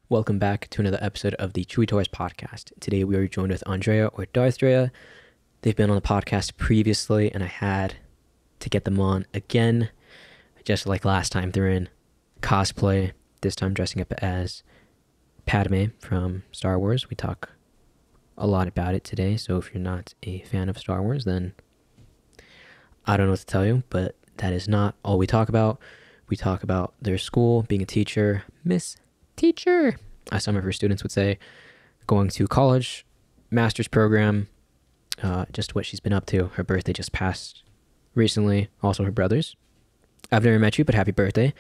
Welcome back to another episode of the Chuy Tours podcast. Today we are joined with Andrea or Darthdrea. They've been on the podcast previously and I had to get them on again. Just like last time, they're in cosplay, this time dressing up as Padme from Star Wars. We talk a lot about it today, so if you're not a fan of Star Wars, then I don't know what to tell you, but that is not all we talk about. We talk about their school, being a teacher, Miss Teacher, as some of her students would say, going to college, master's program, just what she's been up to. Her birthday just passed recently, also her brother's. I've never met you, but happy birthday.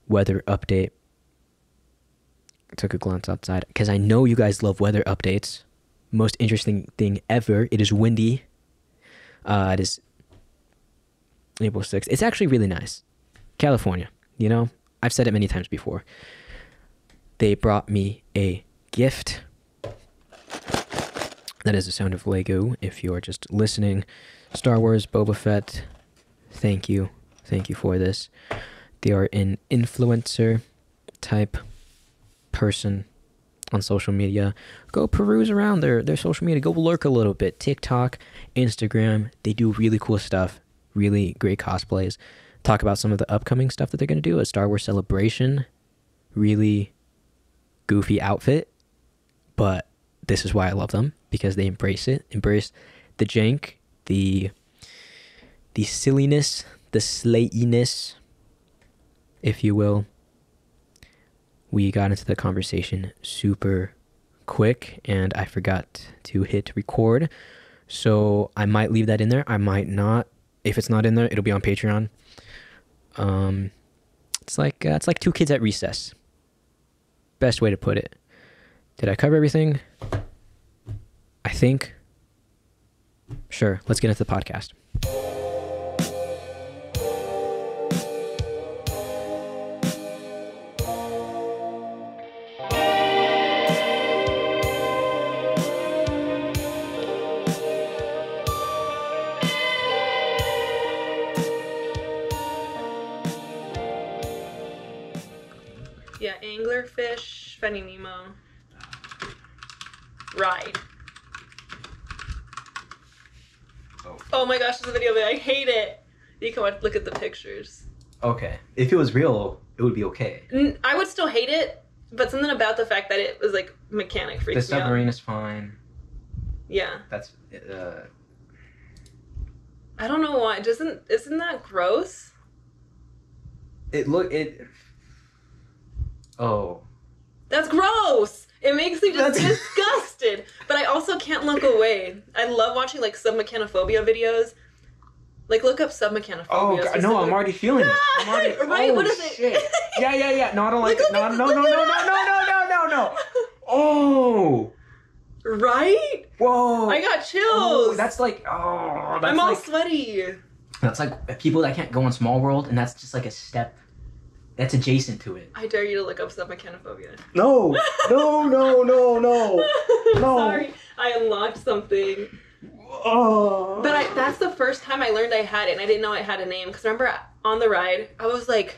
Weather update. I took a glance outside because I know you guys love weather updates. Most interesting thing ever. It is windy. It is April 6th. It's actually really nice. California, you know? I've said it many times before. They brought me a gift. That is the sound of Lego. If you are just listening, Star Wars, Boba Fett, thank you. Thank you for this. They are an influencer type person on social media. Go peruse around their social media. Go lurk a little bit. TikTok, Instagram. They do really cool stuff. Really great cosplays. Talk about some of the upcoming stuff that they're going to do. A Star Wars celebration. Really goofy outfit, but this is why I love them, because they embrace the jank, the silliness, the slayiness, if you will. We got into the conversation super quick and I forgot to hit record, so I might leave that in there, I might not. If it's not in there, it'll be on Patreon. It's like two kids at recess. Best way to put it. Did I cover everything? I think. Sure, let's get into the podcast. Yeah, anglerfish, Finding Nemo, ride. Oh my gosh, there's a video of it. I hate it. You can look at the pictures. Okay. If it was real, it would be okay. I would still hate it, but something about the fact that it was like mechanic freaks me out. The submarine is fine. Yeah. That's I don't know why. Isn't that gross? Oh. That's gross! It makes me just disgusted. But I also can't look away. I love watching like Submechanophobia videos. Like look up Submechanophobia. Oh God, no, I'm already feeling it. Right? Oh, what is shit. it? Yeah. No, I don't like it. No. Oh. Right? Whoa. I got chills. Oh, that's I'm all sweaty. That's like people that can't go in Small World, and that's just like a step. That's adjacent to it. I dare you to look up Submechanophobia. No. Sorry, I unlocked something. Oh. But that's the first time I learned I had it, and I didn't know it had a name. Because remember, on the ride, I was like,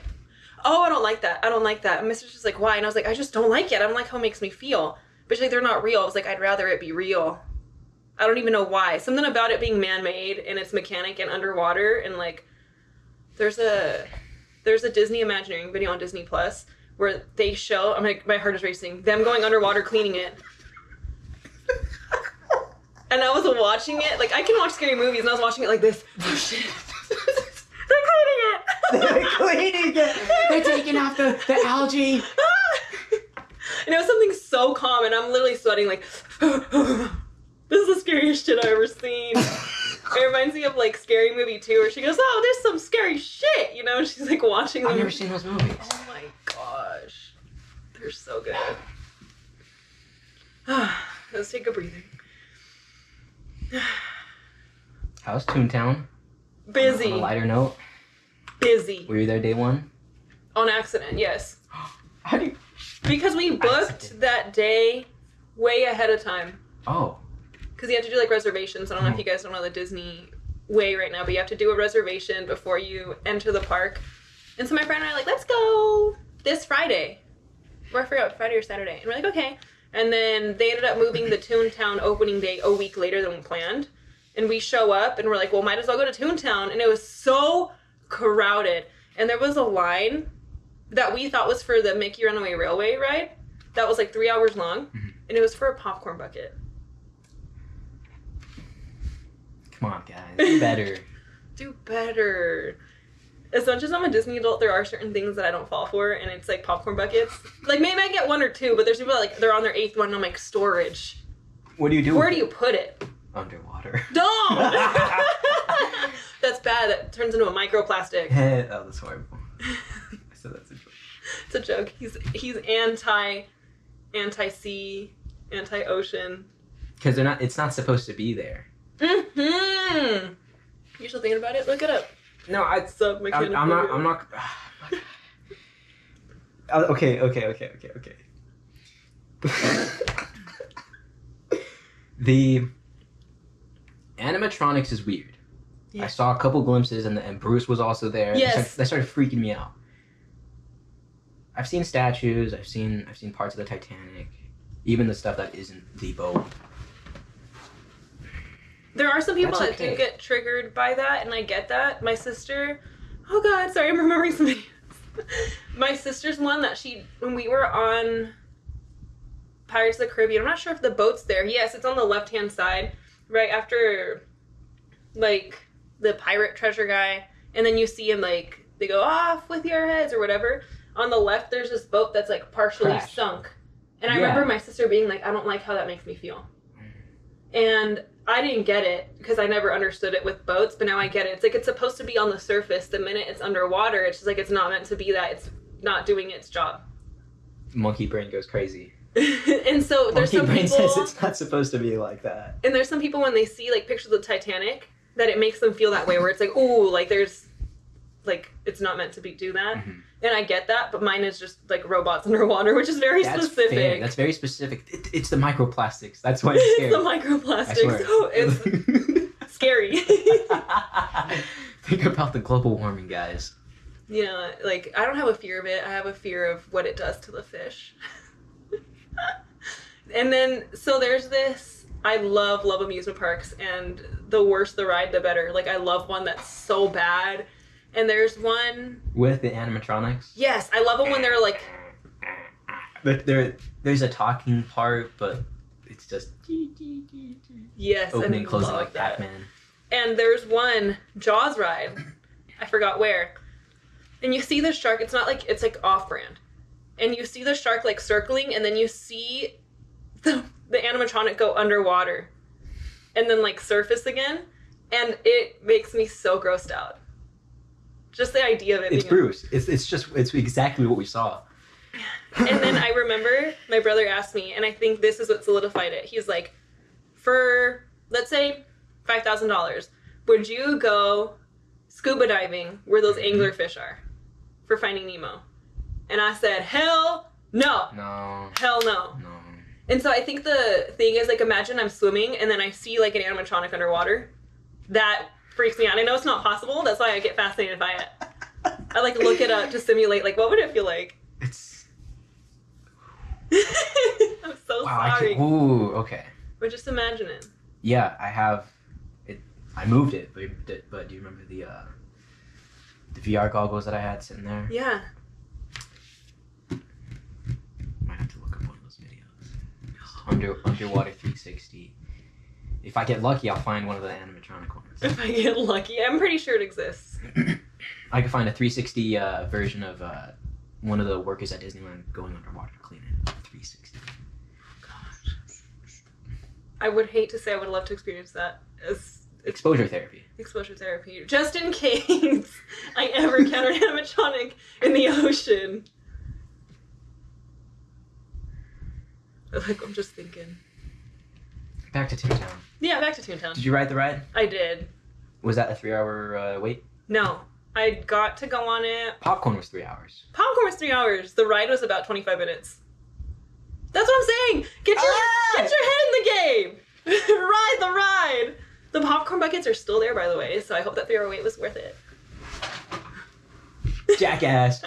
oh, I don't like that. And my sister's just like, why? And I was like, I just don't like it. I don't like how it makes me feel. But she's like, they're not real. I was like, I'd rather it be real. I don't even know why. Something about it being man-made, and it's mechanic and underwater, and like, there's a Disney Imagineering video on Disney Plus where they show, I'm like, my heart is racing, them going underwater cleaning it. And I was watching it, like I can watch scary movies, and I was watching it like this. Oh shit. They're cleaning it! They're taking off the algae! And it was something so calm, and I'm literally sweating like, this is the scariest shit I've ever seen. It reminds me of like Scary Movie 2 where she goes, oh, there's some scary shit, you know, and she's like watching them. I've never seen those movies. Oh my gosh. They're so good. Let's take a breather. How's Toon Town? Busy. On a lighter note. Busy. Were you there day one? On accident, yes. How do you... Because we booked that day way ahead of time. Oh. Because you have to do like reservations. I don't know if you guys don't know the Disney way right now, but you have to do a reservation before you enter the park. And so my friend and I are like, let's go this Friday. Or I forgot, Friday or Saturday. And we're like, okay. And then they ended up moving the Toon Town opening day a week later than we planned. And we show up and we're like, well, might as well go to Toon Town. And it was so crowded. And there was a line that we thought was for the Mickey Runaway Railway ride that was like 3 hours long. Mm-hmm. And it was for a popcorn bucket. Come on, guys. Do better. Do better. As much as I'm a Disney adult, there are certain things that I don't fall for, and it's like popcorn buckets. Like, maybe I get one or two, but there's people like, they're on their 8th one, and I'm like, storage. What do you do? Where do you put it? Underwater. Don't! That's bad. That turns into a microplastic. Oh, that's horrible. I said that's a joke. It's a joke. He's anti-sea, anti-ocean. Because it's not supposed to be there. Mm-hmm. You still thinking about it? Look it up. No, Submechanophobia. I'm not. Okay. The animatronics is weird. Yeah. I saw a couple glimpses, and Bruce was also there. Yes. That started freaking me out. I've seen statues. I've seen parts of the Titanic, even the stuff that isn't the boat. There are some people that do get triggered by that, and I get that. My sister, oh God, sorry, I'm remembering some videos. My sister's one that when we were on Pirates of the Caribbean, I'm not sure if the boat's there. Yes, it's on the left-hand side, right after, like, the pirate treasure guy, and then you see him, like, they go off with your heads or whatever. On the left, there's this boat that's, like, partially sunk. And I remember my sister being like, I don't like how that makes me feel. And I didn't get it because I never understood it with boats, but now I get it. It's like it's supposed to be on the surface. The minute it's underwater, it's just like it's not meant to be that. It's not doing its job. Monkey brain goes crazy. And so there's some people... Monkey brain says it's not supposed to be like that. And there's some people when they see like pictures of the Titanic that it makes them feel that way, where it's like, ooh, like there's... like it's not meant to do that. Mm-hmm. And I get that, but mine is just like robots underwater, which is very specific. Fair. That's very specific. It's the microplastics. That's why it's scary. It's the microplastics. Oh, it's scary. Think about the global warming, guys. Yeah, like I don't have a fear of it. I have a fear of what it does to the fish. And then, so there's this, I love amusement parks, and the worse the ride, the better. Like I love one that's so bad. And there's one... with the animatronics? Yes, I love them when they're like... But there's a talking part, but it's just... yes, opening and closing like that. Pac-Man. And there's one Jaws ride. I forgot where. And you see the shark, it's not like... it's like off-brand. And you see the shark like circling, and then you see the animatronic go underwater. And then like surface again. And it makes me so grossed out. Just the idea of it. It's Bruce. It's exactly what we saw. And then I remember my brother asked me, and I think this is what solidified it. He's like, for, let's say, $5,000, would you go scuba diving where those anglerfish are for Finding Nemo? And I said, hell no. No. Hell no. No. And so I think the thing is, like, imagine I'm swimming and then I see, like, an animatronic underwater. That freaks me out. I know it's not possible. That's why I get fascinated by it. I like look it up to simulate, like, what would it feel like? It's... I'm so sorry. Ooh, okay. But just imagine it. Yeah, I have it. I moved it, but do you remember the VR goggles that I had sitting there? Yeah. Might have to look up one of those videos. Underwater 360. If I get lucky, I'll find one of the animatronic ones. If I get lucky. I'm pretty sure it exists. I could find a 360 version of one of the workers at Disneyland going underwater to clean it. 360. Gosh. I would hate to say I would love to experience that as... exposure therapy. Exposure therapy. Just in case I ever encounter an animatronic in the ocean. Like, I'm just thinking... Back to Toon Town. Yeah, back to Toon Town. Did you ride the ride? I did. Was that a 3-hour wait? No. I got to go on it. Popcorn was 3 hours. Popcorn was 3 hours. The ride was about 25 minutes. That's what I'm saying! Get your head in the game! Ride the ride! The popcorn buckets are still there, by the way, so I hope that 3-hour wait was worth it. Jackass!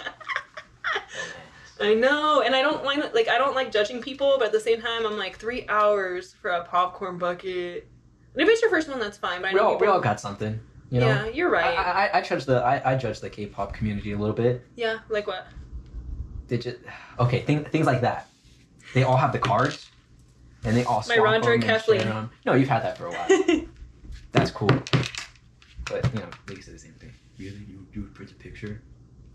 I know, and I don't like judging people, but at the same time, I'm like 3 hours for a popcorn bucket. And if it's your first one, that's fine. But I know we all got something. You know? Yeah, you're right. I judge the K-pop community a little bit. Yeah, like what? Okay, things like that. They all have the cards, and they all swap My Roger them and Kathleen. share them. No, you've had that for a while. That's cool. But Lisa said the same thing. Really, you would print a picture?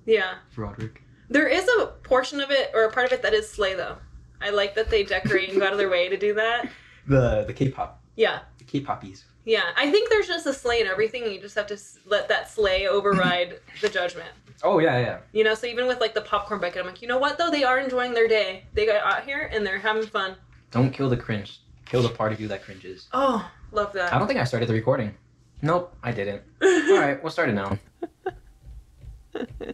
Yeah. For Roderick. There is a portion of it, or a part of it, that is sleigh though. I like that they decorate and go out of their way to do that. The K-pop. Yeah. The K-poppies. Yeah, I think there's just a sleigh and everything, and you just have to let that sleigh override the judgment. Oh, yeah. So even with, like, the popcorn bucket, I'm like, you know what, though? They are enjoying their day. They got out here, and they're having fun. Don't kill the cringe. Kill the part of you that cringes. Oh, love that. I don't think I started the recording. Nope, I didn't. All right, we'll start it now.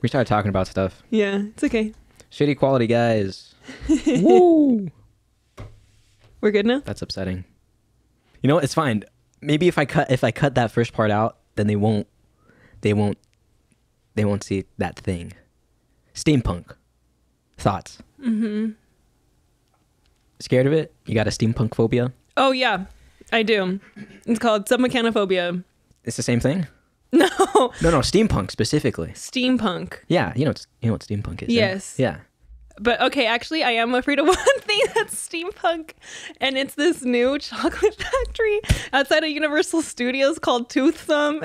We started talking about stuff. Yeah, it's okay. Shitty quality, guys. Woo! We're good now? That's upsetting. You know what? It's fine. Maybe if I cut that first part out, then they won't see that thing. Steampunk. Thoughts? Mm-hmm. Scared of it? You got a steampunk phobia? Oh, yeah, I do. It's called Submechanophobia. It's the same thing? No. No, steampunk specifically. Steampunk. Yeah, you know what steampunk is. Yes. Right? Yeah. But okay, actually, I am afraid of one thing that's steampunk, and it's this new chocolate factory outside of Universal Studios called Toothsome.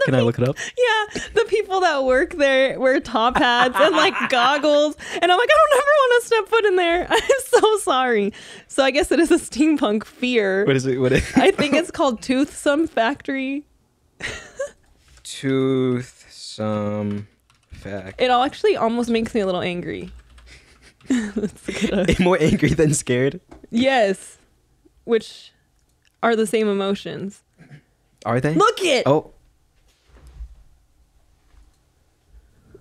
Can I look it up? Yeah, the people that work there wear top hats and like goggles, and I'm like, I don't ever want to step foot in there. I'm so sorry. So I guess it is a steampunk fear. What is it? I think it's called Toothsome Factory. Toothsome Factory. It all actually almost makes me a little angry. More angry than scared? Yes. Which are the same emotions. Are they? Look it! Oh.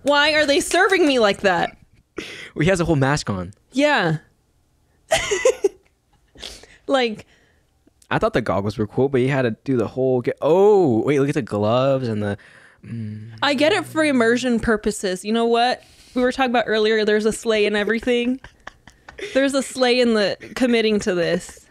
Why are they serving me like that? He has a whole mask on. Yeah. Like, I thought the goggles were cool, but he had to do the whole... Oh, wait, look at the gloves and the... I get it for immersion purposes. You know what? We were talking about earlier, there's a sleigh in everything. There's a sleigh in the committing to this.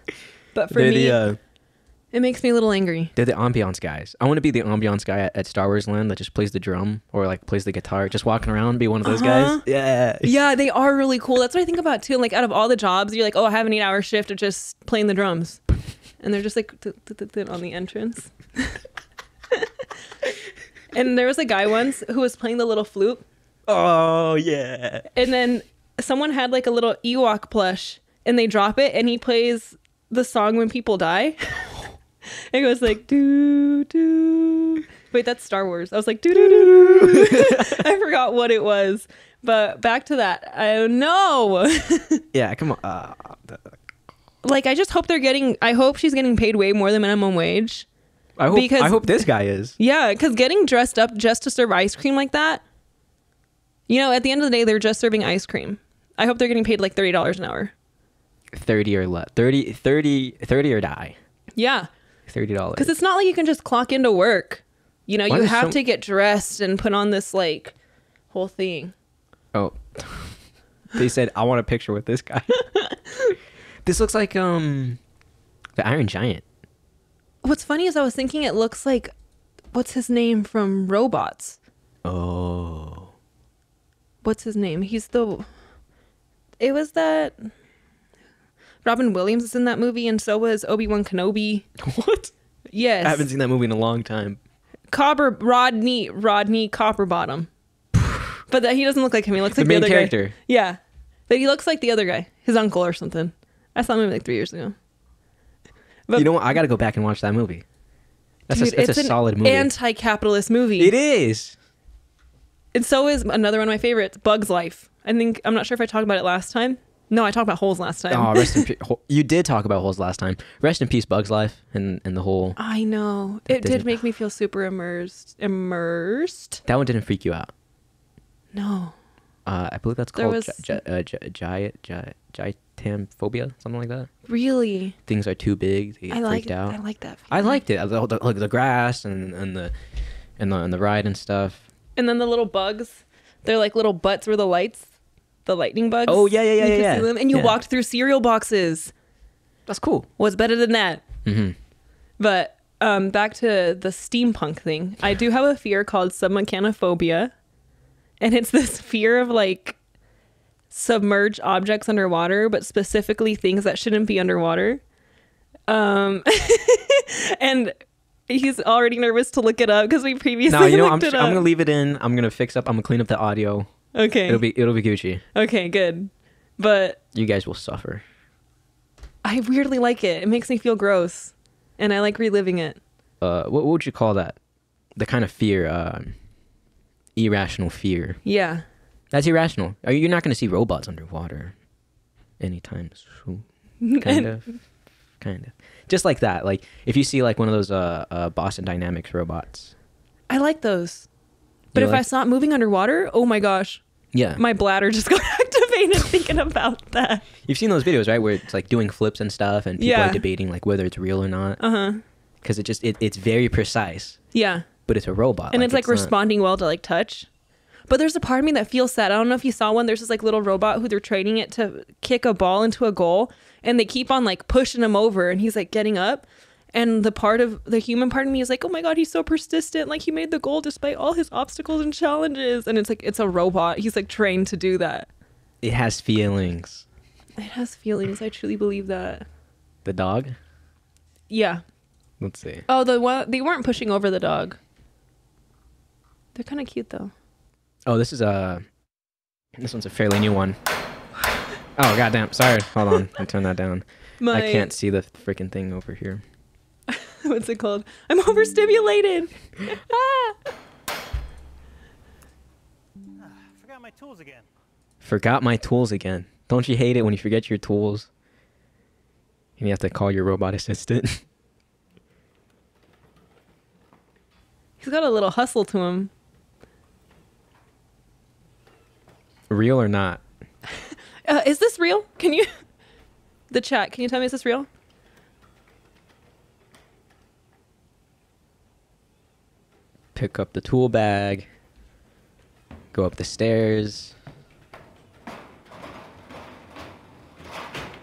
But for me, it makes me a little angry. They're the ambiance guys. I want to be the ambiance guy at Star Wars Land that just plays the drum or like plays the guitar. Just walking around, be one of those guys. Yeah. Yeah, they are really cool. That's what I think about too. Like out of all the jobs, you're like, oh, I have an 8-hour shift of just playing the drums. And they're just like on the entrance. And there was a guy once who was playing the little flute. Oh, yeah. And then someone had like a little Ewok plush and they drop it and he plays the song when people die. It goes like, doo, doo. Wait, that's Star Wars. I was like, doo, doo, doo. I forgot what it was. But back to that. Oh, no. Yeah, come on. Like, I just hope I hope she's getting paid way more than minimum wage. I hope this guy is. Yeah, because getting dressed up just to serve ice cream like that, at the end of the day, they're just serving ice cream. I hope they're getting paid like $30 an hour. 30 or less. 30 or die. Yeah. $30. Because it's not like you can just clock into work. You have to get dressed and put on this like whole thing. Oh. They said, I want a picture with this guy. This looks like the Iron Giant. What's funny is I was thinking it looks like, what's his name from Robots? Oh. What's his name? It was that Robin Williams is in that movie, and so was Obi-Wan Kenobi. What? Yes. I haven't seen that movie in a long time. Rodney Copperbottom. But he doesn't look like him. He looks like the other character. Guy. Yeah. But he looks like the other guy, his uncle or something. I saw the movie like 3 years ago. But, you know what? I got to go back and watch that movie. It's a solid movie. Anti-capitalist movie. It is. And so is another one of my favorites, Bug's Life. I'm not sure if I talked about it last time. No, I talked about Holes last time. Oh, rest in peace. You did talk about Holes last time. Rest in peace, Bug's Life, and the whole... I know. It did make me feel super immersed. That one didn't freak you out? No. I believe that's called Gigantophobia, something like that. Really? Things are too big. They get freaked out. I like that feeling. I liked it. The grass and the ride and stuff. And then the little bugs, they're like little butts where the the lightning bugs. Oh, yeah. You could see them, and you Yeah. walked through cereal boxes. That's cool. What's better than that? Mm-hmm. But back to the steampunk thing. I do have a fear called submechanophobia. And it's this fear of like submerged objects underwater, but specifically things that shouldn't be underwater. And he's already nervous to look it up because we previously looked it up. I'm gonna leave it in. I'm gonna clean up the audio. Okay. It'll be Gucci. Okay, good. But You guys will suffer. I weirdly like it. It makes me feel gross. And I like reliving it. What would you call that? The kind of fear, irrational fear. Yeah. That's irrational. You're not gonna see robots underwater anytime soon. Kind of. Just like that. Like if you see like one of those Boston Dynamics robots. I like those. But if I saw it moving underwater, oh my gosh. Yeah. My bladder just got activated thinking about that. You've seen those videos, right? Where it's like doing flips and stuff and people are debating like whether it's real or not. Uh-huh. Because it's very precise. Yeah. But it's a robot. And it's like responding well to like touch. But there's a part of me that feels sad. I don't know if you saw one. There's this like little robot who they're training it to kick a ball into a goal. And they keep on like pushing him over and he's like getting up. And the human part of me is like, oh my God, he's so persistent. Like he made the goal despite all his obstacles and challenges. And it's like, it's a robot. He's like trained to do that. It has feelings. It has feelings. I truly believe that. The dog? Yeah. Let's see. Oh, they weren't pushing over the dog. They're kind of cute though. Oh, this one's a fairly new one. Oh, goddamn. Sorry. Hold on. I'll turn that down. I can't see the freaking thing over here. What's it called? I'm overstimulated. Forgot my tools again. Forgot my tools again. Don't you hate it when you forget your tools? And you have to call your robot assistant. He's got a little hustle to him. Real or not? Is this real? Can you... The chat, can you tell me is this real? Pick up the tool bag. Go up the stairs.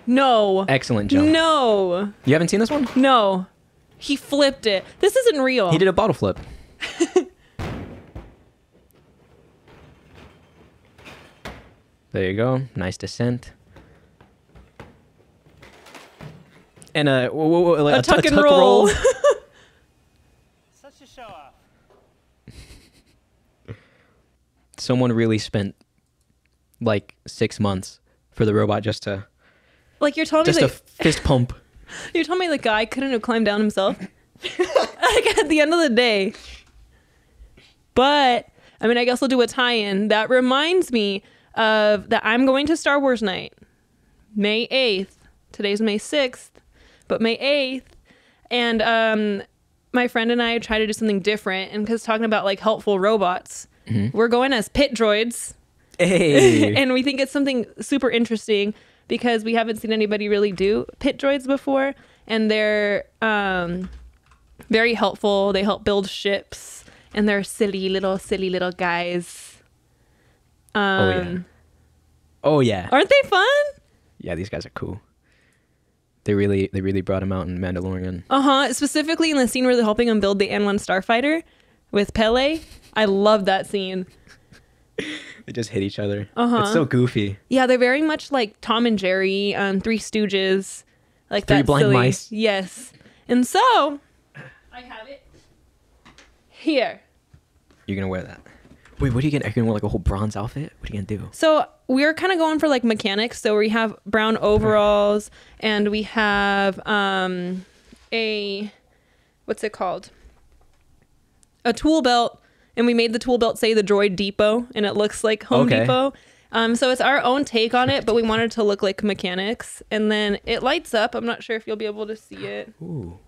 No. Excellent jump. No. You haven't seen this one? No. He flipped it. This isn't real. He did a bottle flip. There you go. Nice descent. And a tuck and roll. Such a show off. Someone really spent like 6 months for the robot just to Like you're telling me a fist pump. you're telling me the guy couldn't have climbed down himself? Like at the end of the day. But I mean, I guess we'll do a tie-in. That reminds me of that I'm going to Star Wars night. May 8th. Today's May 6th, but May 8th. And my friend and I try to do something different, and because talking about like helpful robots, we're going as pit droids. Hey. And we think it's something super interesting because we haven't seen anybody really do pit droids before, and they're very helpful. They help build ships, and they're silly little guys. Oh yeah. Aren't they fun? Yeah, these guys are cool. They really brought him out in Mandalorian. Specifically in the scene where they're helping him build the N1 starfighter with Pele. I love that scene. They just hit each other. It's so goofy. Yeah, they're very much like Tom and Jerry, Three Stooges, like Three that blind silly. mice. Yes, and so I have it here. You're gonna wear that. Wait, what are you gonna? Are you gonna wear like a whole bronze outfit? What are you gonna do? So we're kind of going for like mechanics. So we have brown overalls, and we have a what's it called? A tool belt. And we made the tool belt say the Droid Depot, and it looks like Home Depot. So it's our own take on it, but we wanted to look like mechanics. And then it lights up. I'm not sure if you'll be able to see it. Ooh.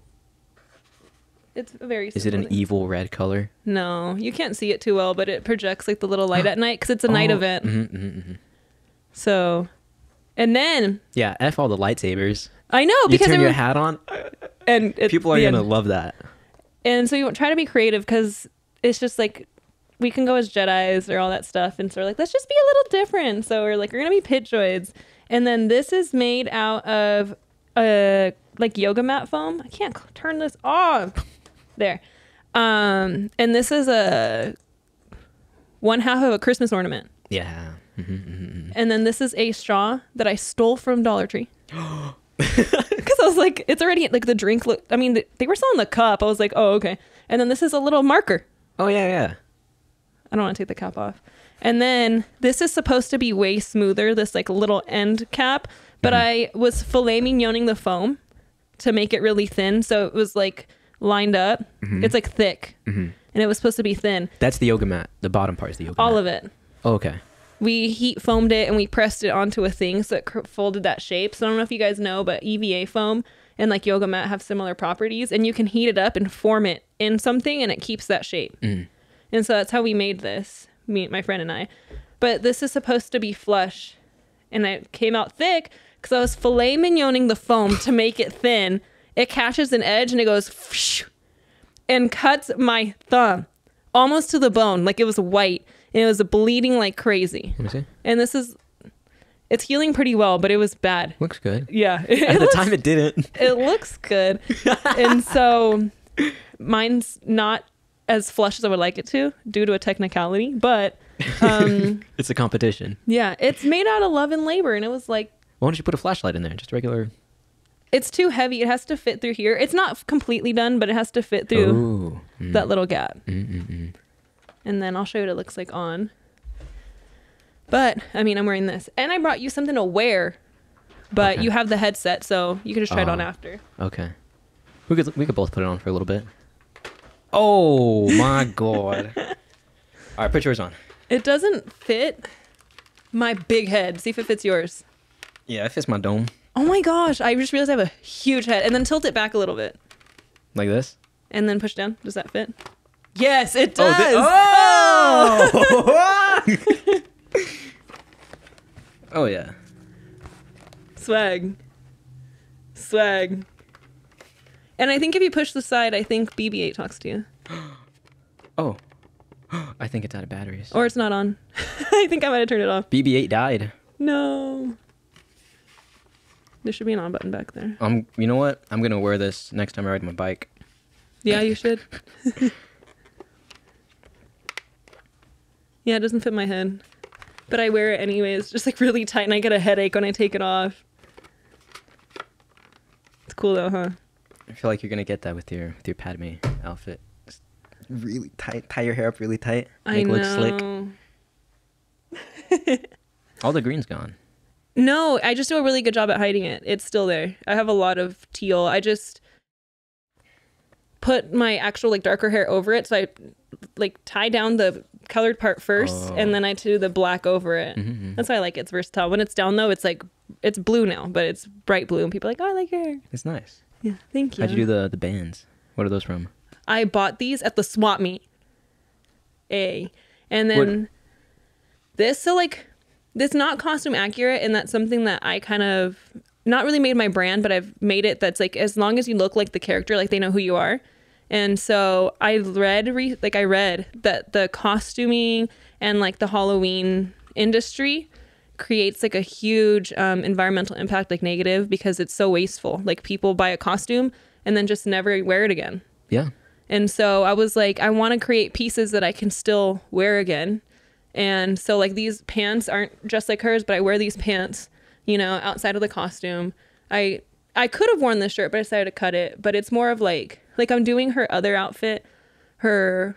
It's a very Is it an simple- evil red color? No, you can't see it too well, but it projects like the little light at night because it's a night event. So, and then... Yeah, F all the lightsabers. I know, You because... turn your hat on, and people are going to love that. And so you try to be creative because... It's just like we can go as Jedis or all that stuff. And so we're like, let's just be a little different. So we're like, we're going to be pit droids. And then this is made out of like yoga mat foam. I can't turn this off. There. And this is a 1/2 of a Christmas ornament. Yeah. And then this is a straw that I stole from Dollar Tree. Because I was like, it's already like the drink. I mean, they were selling the cup. I was like, oh, okay. And then this is a little marker. Oh, yeah. I don't want to take the cap off. And then this is supposed to be way smoother, this like little end cap. But I was filet mignoning the foam to make it really thin. So it was like lined up. It's like thick. And it was supposed to be thin. That's the yoga mat. The bottom part is the yoga mat. All of it. Oh, okay. We heat foamed it and we pressed it onto a thing so it folded that shape. So I don't know if you guys know, but EVA foam and like yoga mat have similar properties, and you can heat it up and form it in something and it keeps that shape. And so that's how we made this, my friend and I. But this is supposed to be flush, and it came out thick because I was filet mignoning the foam to make it thin. It catches an edge and it goes and cuts my thumb almost to the bone. Like it was white. And it was bleeding like crazy. Let me see. And it's healing pretty well, but it was bad. Looks good. Yeah. At the time it didn't. It looks good. And so mine's not as flush as I would like it to due to a technicality, but it's a competition. Yeah, it's made out of love and labor. And it was like, why don't you put a flashlight in there? Just regular. It's too heavy. It has to fit through here. It's not completely done, but it has to fit through that little gap. And then I'll show you what it looks like on. But, I mean, I'm wearing this. And I brought you something to wear. But you have the headset, so you can just try it on after. Okay. We could both put it on for a little bit. Oh, my God. All right, put yours on. It doesn't fit my big head. See if it fits yours. Yeah, it fits my dome. Oh, my gosh. I just realized I have a huge head. And then tilt it back a little bit. Like this? And then push down. Does that fit? Yes, it does. Oh, yeah. Swag. And I think if you push the side, I think BB-8 talks to you. Oh. I think it's out of batteries. Or it's not on. I think I might have turned it off. BB-8 died. No. There should be an on button back there. You know what? I'm going to wear this next time I ride my bike. Yeah, you should. Yeah, it doesn't fit my head. But I wear it anyways, just like really tight, and I get a headache when I take it off. It's cool though, huh? I feel like you're gonna get that with your Padme outfit. Just really tight. Tie your hair up really tight. Make it look slick. All the green's gone. No, I just do a really good job at hiding it. It's still there. I have a lot of teal. I just put my actual like darker hair over it, so I like tie down the colored part first, and then I do the black over it. That's why I like it. It's versatile. When it's down though, it's like it's blue now, but it's bright blue, and people are like, oh, I like your hair. It's nice. Yeah, thank you. How'd you do the bands? What are those from? I bought these at the swap meet. And then this, so like this not costume accurate, and that's something that I kind of not really made my brand, but I've made it that's like as long as you look like the character, like they know who you are. And so I read that the costuming and like the Halloween industry creates like a huge environmental impact, like negative, because it's so wasteful. Like people buy a costume and then just never wear it again. Yeah. And so I was like, I want to create pieces that I can still wear again. And so like these pants aren't just like hers, but I wear these pants, you know, outside of the costume. I could have worn this shirt, but I decided to cut it. But it's more of like I'm doing her other outfit, her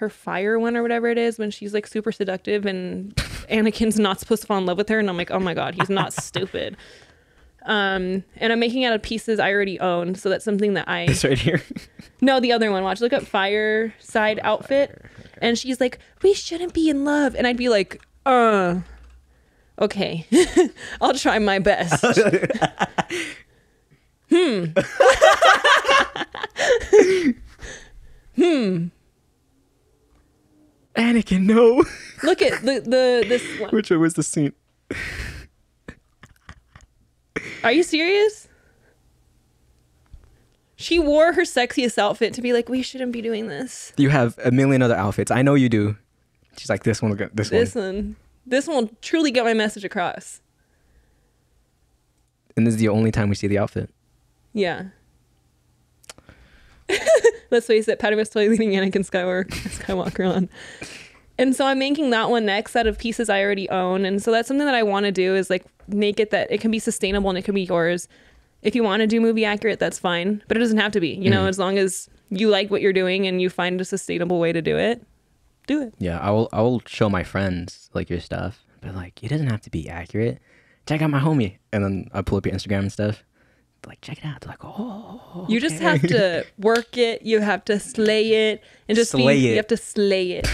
fire one or whatever it is, when she's like super seductive and Anakin's not supposed to fall in love with her. And I'm like, oh my God, he's not stupid. And I'm making out of pieces I already own. So that's something that This right here? No, the other one. Watch, look up fireside outfit. Fire. Okay. And she's like, we shouldn't be in love. And I'd be like, okay, I'll try my best. Anakin, no. Look at this one. Which one was the scene? Are you serious? She wore her sexiest outfit to be like, we shouldn't be doing this. You have a million other outfits. I know you do. She's like, this one will get this one. This one will truly get my message across. And this is the only time we see the outfit. Yeah. Let's face it, Padme was totally leading Anakin Skywalker on. And so I'm making that one next out of pieces I already own. And so that's something that I want to do, is like make it that it can be sustainable and it can be yours. If you want to do movie accurate, that's fine. But it doesn't have to be, you know, as long as you like what you're doing and you find a sustainable way to do it, do it. Yeah, I will show my friends like your stuff. But like, it doesn't have to be accurate. Check out my homie. And then I pull up your Instagram and stuff. Like, check it out. They're like, oh, okay. You just have to work it. You have to slay it. And just you have to slay it.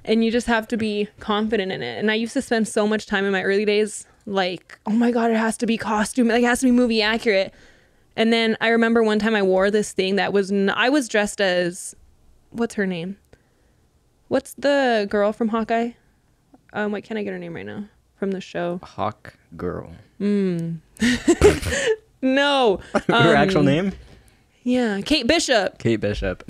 And you just have to be confident in it. And I used to spend so much time in my early days like, oh my God, it has to be costume. Like, it has to be movie accurate. And then I remember one time I wore this thing that was, I was dressed as, what's her name? What's the girl from Hawkeye? Wait, can I get her name right now? From the show. Hawk Girl. No. Her actual name? Yeah, Kate Bishop. Kate Bishop.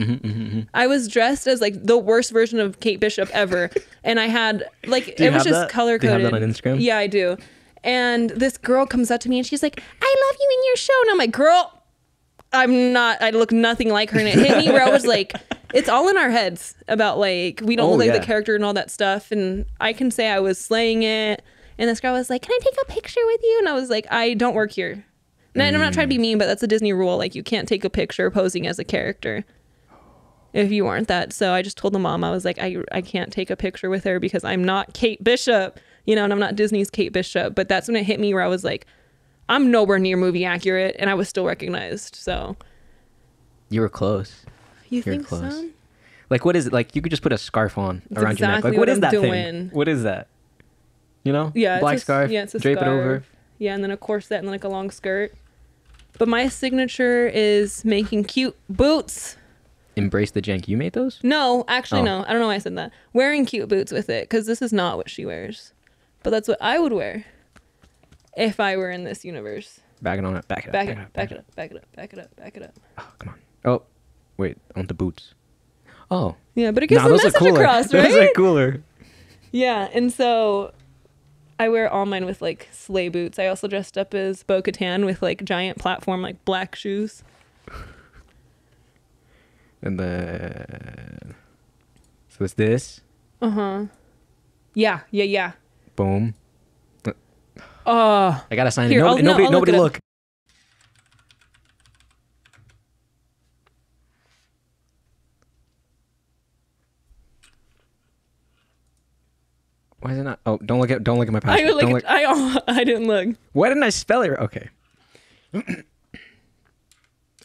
I was dressed as like the worst version of Kate Bishop ever. And I had like, it was just color coded. Do you have that on Instagram? Yeah, I do. And this girl comes up to me and she's like, I love you in your show. And I'm like, girl, I look nothing like her. And it hit me where I was like, it's all in our heads about like, we don't look like the character and all that stuff. And I can say I was slaying it. And this girl was like, can I take a picture with you? And I was like, I don't work here. And I'm not trying to be mean, but that's a Disney rule. Like, you can't take a picture posing as a character if you aren't that. So I just told the mom, I was like, I can't take a picture with her because I'm not Kate Bishop, you know, and I'm not Disney's Kate Bishop. But that's when it hit me where I was like, I'm nowhere near movie accurate, and I was still recognized. So you were close. You think close. So? Like, what is it? Like, you could just put a scarf on around your neck. Like, what is I'm that doing. thing? What is that? You know? Yeah, black scarf. Yeah, it's a drape scarf. It over. Yeah, and then a corset and like a long skirt. But my signature is making cute boots. Embrace the jank. You made those? No, actually, no. I don't know why I said that. Wearing cute boots with it, because this is not what she wears. But that's what I would wear if I were in this universe. Back it on it. Back it up. Back it up. Back it up. Back it up. Back it up. Back it up. Oh, come on. Oh, wait. I want the boots. Oh. Yeah, but it gets the message across, right? Those are cooler. Yeah, and so I wear all mine with like sleigh boots. I also dressed up as Bo-Katan with like giant platform, like black shoes. And then, so it's this. Uh-huh. Yeah. Boom. Oh. I gotta sign Here, it. Nobody look. Why is it not? Oh, don't look at my password. I didn't look. Why didn't I spell it? Okay.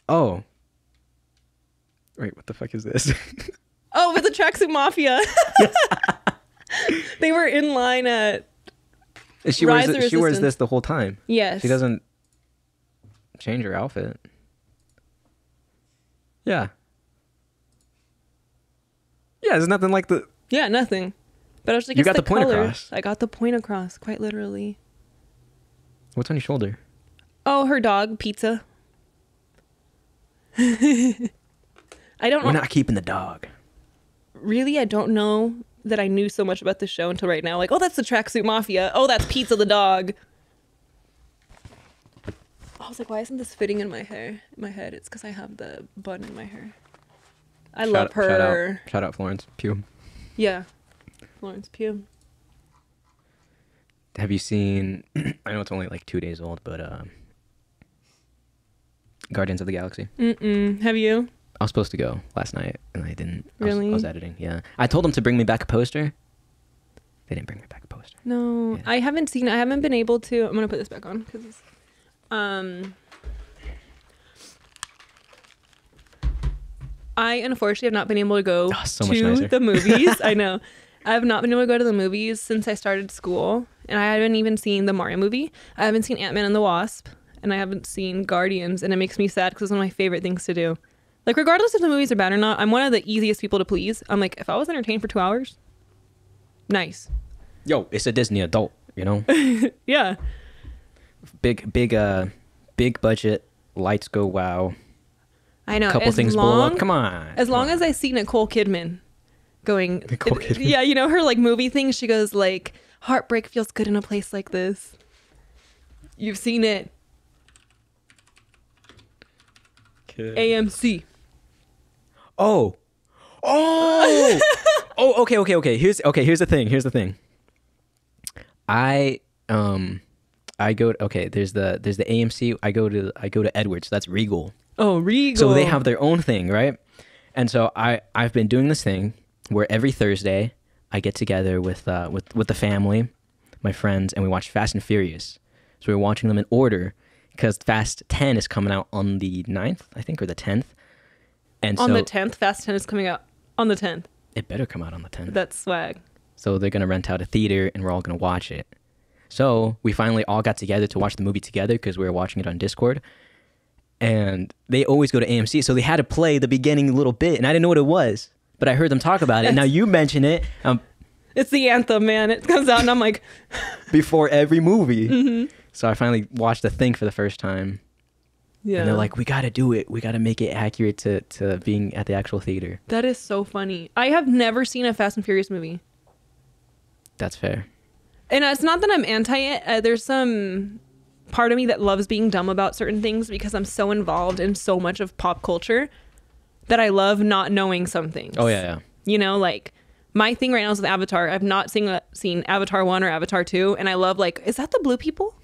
Oh. Wait, what the fuck is this? Oh, with the Tracksuit Mafia. They were in line at she wears this the whole time. Yes. She doesn't change her outfit. Yeah. Yeah, there's nothing like the... Yeah, nothing. But I was like, you got the point across. I got the point across, quite literally. What's on your shoulder? Oh, her dog, Pizza. I don't know. We're not keeping the dog. Really, I don't know that I knew so much about the show until right now. Like, oh, that's the Tracksuit Mafia. Oh, that's Pizza the dog. I was like, why isn't this fitting in my hair? My head. It's because I have the bun in my hair. I love her. Shout out Florence Pugh. Yeah. Florence Pugh. Have you seen, I know it's only like 2 days old, but Guardians of the Galaxy? Have you? I was supposed to go last night and I didn't. Really? I was editing, yeah. I told them to bring me back a poster. They didn't bring me back a poster. No, yeah. I haven't been able to. I'm going to put this back on because I unfortunately have not been able to go to the movies. I know. I have not been able to go to the movies since I started school. And I haven't even seen the Mario movie. I haven't seen Ant-Man and the Wasp. And I haven't seen Guardians. And it makes me sad because it's one of my favorite things to do. Like, regardless if the movies are bad or not, I'm one of the easiest people to please. I'm like, if I was entertained for 2 hours, nice. Yo, it's a Disney adult, you know? Yeah. Big budget, lights go wow. I know. couple things blow up. Come on. As long as I see Nicole Kidman going, Nicole Kidman. yeah, you know her like movie thing. She goes like, heartbreak feels good in a place like this. You've seen it. AMC. Oh. Oh. Okay. Here's the thing. I go there's the AMC. I go to Edwards. That's Regal. Oh, Regal. So they have their own thing, right? And so I've been doing this thing where every Thursday I get together with the family, my friends, and we watch Fast and Furious. So we're watching them in order because Fast 10 is coming out on the 9th, I think, or the 10th. And on the 10th, Fast 10 is coming out on the 10th. It better come out on the 10th. That's swag. So they're going to rent out a theater and we're all going to watch it. So we finally all got together to watch the movie together because we were watching it on Discord. And they always go to AMC. So they had to play the beginning little bit and I didn't know what it was, but I heard them talk about it. Now you mention it. It's the anthem, man. It comes out and I'm like... before every movie. Mm-hmm. So I finally watched the thing for the first time. Yeah. And they're like, we got to do it. We got to make it accurate to being at the actual theater. That is so funny. I have never seen a Fast and Furious movie. That's fair. And it's not that I'm anti it. There's some part of me that loves being dumb about certain things because I'm so involved in so much of pop culture that I love not knowing some things. Oh, yeah. You know, like my thing right now is with Avatar. I've not seen Avatar 1 or Avatar 2. And I love like, is that the blue people?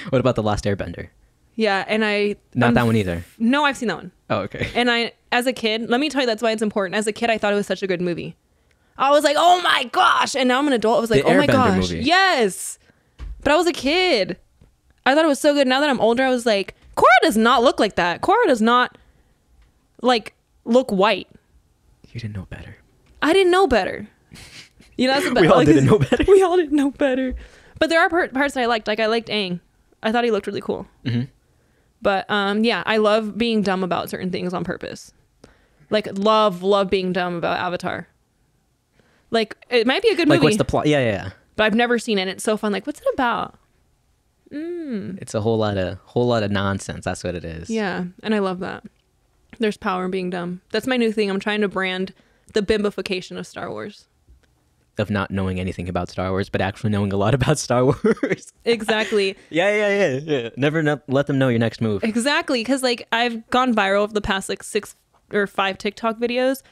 What about The Last Airbender? Yeah, and Not that one either. No, I've seen that one. Oh, okay. And as a kid, let me tell you, that's why it's important. As a kid, I thought it was such a good movie. I was like, oh my gosh. And now I'm an adult. I was like, oh my gosh. Movie. Yes. But I was a kid. I thought it was so good. Now that I'm older, I was like, Korra does not look like that. Korra does not like look white. You didn't know better. I didn't know better. You know, that's we all didn't know better. We all didn't know better. But there are parts that I liked. Like I liked Aang. I thought he looked really cool. Mm-hmm. But yeah, I love being dumb about certain things on purpose. Like love being dumb about Avatar. Like it might be a good movie. Like what's the plot? Yeah. But I've never seen it. It's so fun. Like what's it about? It's a whole lot of nonsense. That's what it is. Yeah, and I love that. There's power in being dumb. That's my new thing. I'm trying to brand the bimbification of Star Wars. Of not knowing anything about Star Wars, but actually knowing a lot about Star Wars. Exactly. Yeah. Never let them know your next move. Exactly, because like I've gone viral over the past like 6 or 5 TikTok videos,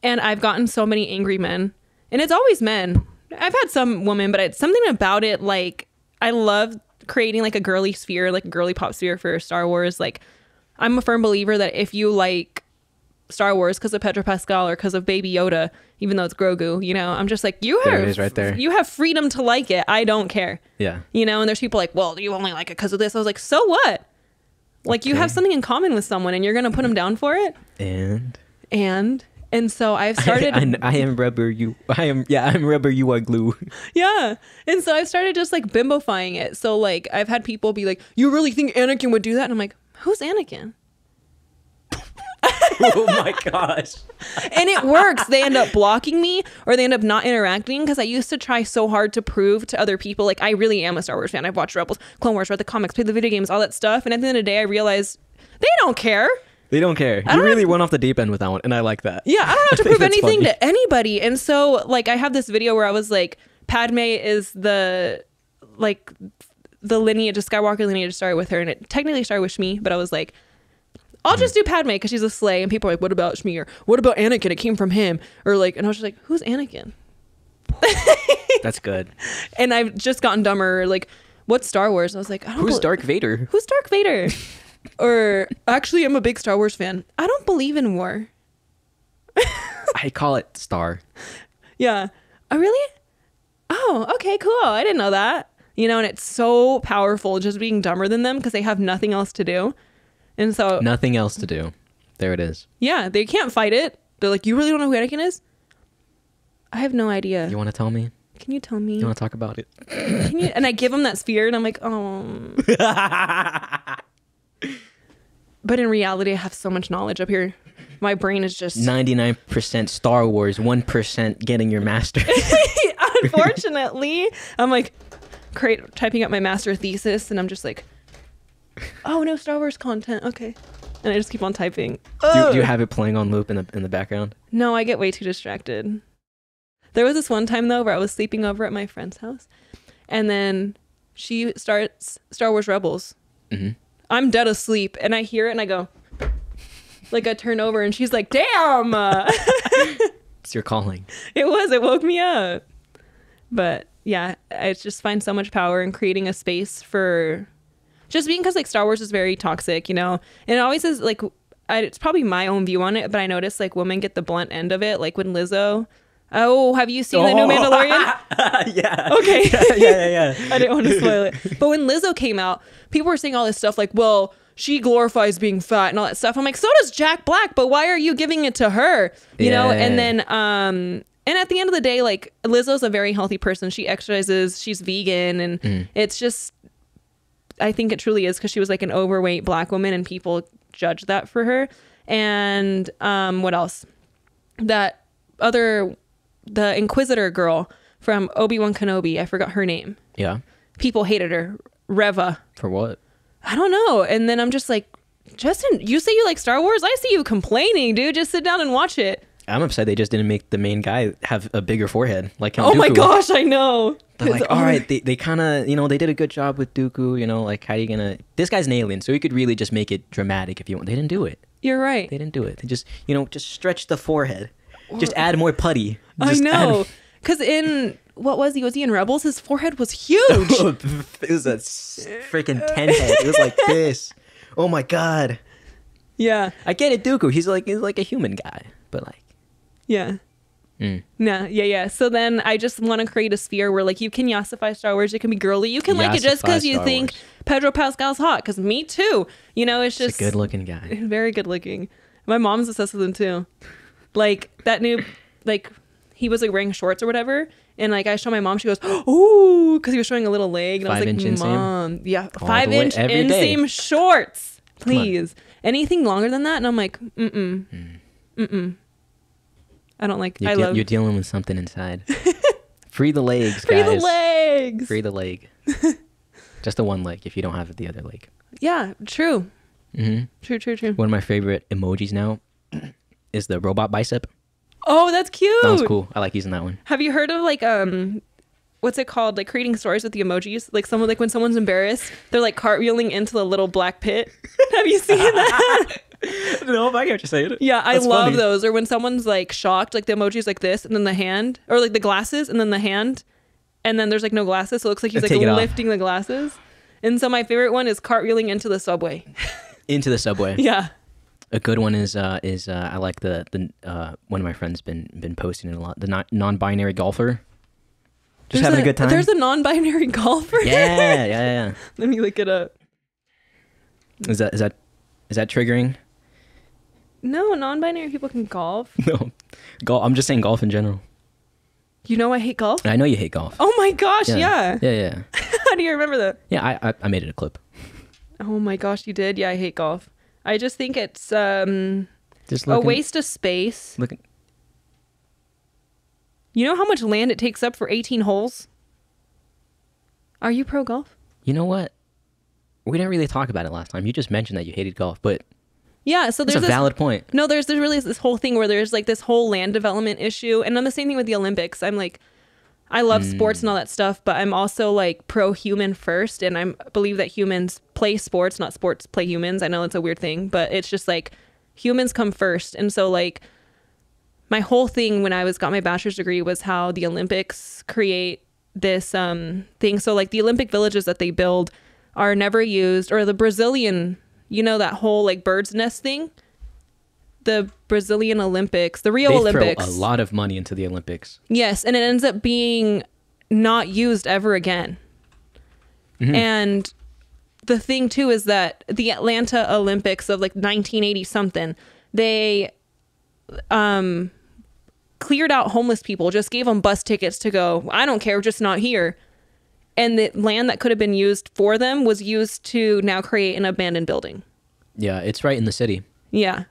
and I've gotten so many angry men, and it's always men. I've had some women, but it's something about it. Like I love creating like a girly sphere, like a girly pop sphere for Star Wars. Like I'm a firm believer that if you like Star Wars because of Pedro Pascal or because of Baby Yoda, even though it's Grogu, you know, I'm just like, there it is right there. You have freedom to like it. I don't care. Yeah. You know, and there's people like, well, you only like it because of this. I was like, so what? Like you have something in common with someone and you're going to put them down for it. And so I've started. I am rubber. I'm rubber. You are glue. Yeah. And so I've started just like bimbifying it. So like I've had people be like, you really think Anakin would do that? And I'm like, who's Anakin? Oh my gosh. And it works. They end up blocking me or they end up not interacting because I used to try so hard to prove to other people like I really am a Star Wars fan. I've watched Rebels, Clone Wars, read the comics, played the video games, all that stuff. And at the end of the day, I realized they don't care. They don't care. You really went off the deep end with that one, and I like that. Yeah, I don't have to prove anything to anybody. And so, like, I have this video where I was like, Padme is the lineage, the Skywalker lineage started with her, and it technically started with Shmi, but I was like, I'll just do Padme because she's a slay, and people are like, what about Shmi? Or what about Anakin? It came from him. Or like, and I was just like, who's Anakin? That's good. And I've just gotten dumber. Like, what's Star Wars? I was like, who's Darth Vader? Who's Darth Vader? Or actually, I'm a big Star Wars fan. I don't believe in war. I call it Star. Yeah. Oh, really? Oh, okay, cool. I didn't know that. You know, and it's so powerful just being dumber than them because they have nothing else to do. And so... Nothing else to do. There it is. Yeah, they can't fight it. They're like, you really don't know who Anakin is? I have no idea. You want to tell me? Can you tell me? You want to talk about it? Can you? And I give them that sphere and I'm like, oh... But in reality, I have so much knowledge up here. My brain is just 99% Star Wars, 1% getting your master. Unfortunately, I'm like typing up my master thesis, and I'm just like, oh no, Star Wars content. Okay, and I just keep on typing. Do you have it playing on loop in the background? No, I get way too distracted. There was this one time though where I was sleeping over at my friend's house, and then she starts Star Wars Rebels. Mm-hmm. I'm dead asleep, and I hear it, and I go, like I turn over, and she's like, "Damn!" It's your calling. It woke me up. But yeah, I just find so much power in creating a space for just being, because like Star Wars is very toxic, and it always is like, it's probably my own view on it, but I notice like women get the blunt end of it, like when Lizzo. Oh, have you seen the new Mandalorian? Yeah. Okay. Yeah. I didn't want to spoil it. But when Lizzo came out, people were saying all this stuff like, well, she glorifies being fat and all that stuff. I'm like, so does Jack Black, but why are you giving it to her? You know? And then, and at the end of the day, like Lizzo's a very healthy person. She exercises, she's vegan, and it's just, I think it truly is because she was like an overweight Black woman and people judged that for her. And what else? The Inquisitor girl from Obi-Wan Kenobi, I forgot her name. Yeah. People hated her. Reva. For what? I don't know. And then I'm just like, Justin, you say you like Star Wars? I see you complaining, dude. Just sit down and watch it. I'm upset they just didn't make the main guy have a bigger forehead like him. Oh my gosh, I know. They're like, all right, they kind of, they did a good job with Dooku, like, how are you gonna... This guy's an alien, so you could really just make it dramatic if you want. They didn't do it. You're right. They didn't do it. They just, just stretch the forehead. Just add more putty. I Just know. Because what was he? Was he in Rebels? His forehead was huge. It was a freaking 10 head. It was like this. Oh my God. Yeah. I get it, Dooku. He's like a human guy, but like. Yeah. Nah, yeah. So then I just want to create a sphere where like you can yassify Star Wars. It can be girly. You can like it just because you think Pedro Pascal's hot. Because me too. It's just a good looking guy. Very good looking. My mom's obsessed with him too. Like that new, like he was like wearing shorts or whatever, and like I show my mom, she goes, "Ooh," because he was showing a little leg, and I was like, "Mom, yeah, 5-inch inseam shorts, please. Anything longer than that?" And I'm like, "Mm-mm. I don't like. You're dealing with something inside. Free the legs, guys. Free the legs. Free the leg. Just the one leg if you don't have the other leg. Yeah, true. Mm-hmm. True. One of my favorite emojis now is the robot bicep. Oh, that's cute. That was cool. I like using that one. Have you heard of like what's it called? Like creating stories with the emojis. Like when someone's embarrassed, they're like cartwheeling into the little black pit. Have you seen that? No, if I get what you're saying. Yeah, I love those. Or when someone's like shocked, like the emoji's like this, and then the hand, or like the glasses, and then the hand, and then there's like no glasses, so it looks like he's like lifting the glasses. And so my favorite one is cartwheeling into the subway. Into the subway. Yeah. A good one is I like the one of my friends been posting it a lot. The non-binary golfer. Just having a good time. There's a non-binary golfer. Yeah. Let me look it up. Is that triggering? No, non-binary people can golf. No, golf. I'm just saying golf in general. I hate golf. I know you hate golf. Oh my gosh, yeah. How do you remember that? Yeah, I made it a clip. Oh my gosh, you did? Yeah, I hate golf. I just think it's a waste of space. You know how much land it takes up for 18 holes? Are you pro golf? You know what? We didn't really talk about it last time. You just mentioned that you hated golf, but yeah, so there's a valid point. No, there's really this whole thing where there's like this whole land development issue, and I'm the same thing with the Olympics. I'm like, I love sports and all that stuff, but I'm also like pro-human first, and I believe that humans play sports, not sports play humans. I know it's a weird thing, but it's just like humans come first. And so like my whole thing when I got my bachelor's degree was how the Olympics create this thing. So like the Olympic villages that they build are never used, or the Brazilian, that whole like bird's nest thing. The Brazilian Olympics, the Rio Olympics. They throw a lot of money into the Olympics. Yes, and it ends up being not used ever again. Mm-hmm. And the thing too is that the Atlanta Olympics of like 1980 something, they cleared out homeless people, just gave them bus tickets to go. I don't care, just not here. And the land that could have been used for them was used to now create an abandoned building. Yeah, it's right in the city. Yeah.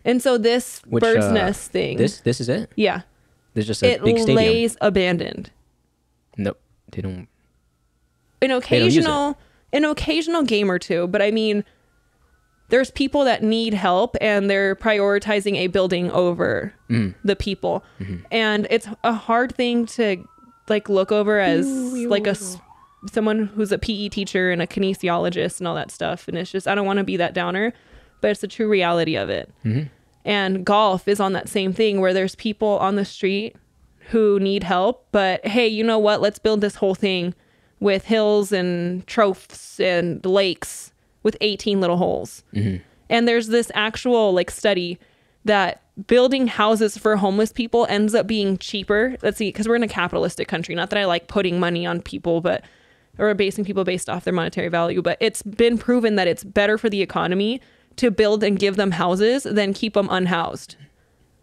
And so this bird's nest thing. This is it? Yeah. There's just a big stadium. It lays abandoned. Nope. They don't. An occasional game or two, but I mean, there's people that need help and they're prioritizing a building over the people. And it's a hard thing to like look over as like someone who's a PE teacher and a kinesiologist and all that stuff. And it's just, I don't want to be that downer, but it's the true reality of it. And golf is on that same thing where there's people on the street who need help, but hey, you know what? Let's build this whole thing with hills and troughs and lakes with 18 little holes. And there's this actual like study that building houses for homeless people ends up being cheaper. Let's see, because we're in a capitalistic country. Not that I like putting money on people, or basing people based off their monetary value, but it's been proven that it's better for the economy to build and give them houses than keep them unhoused.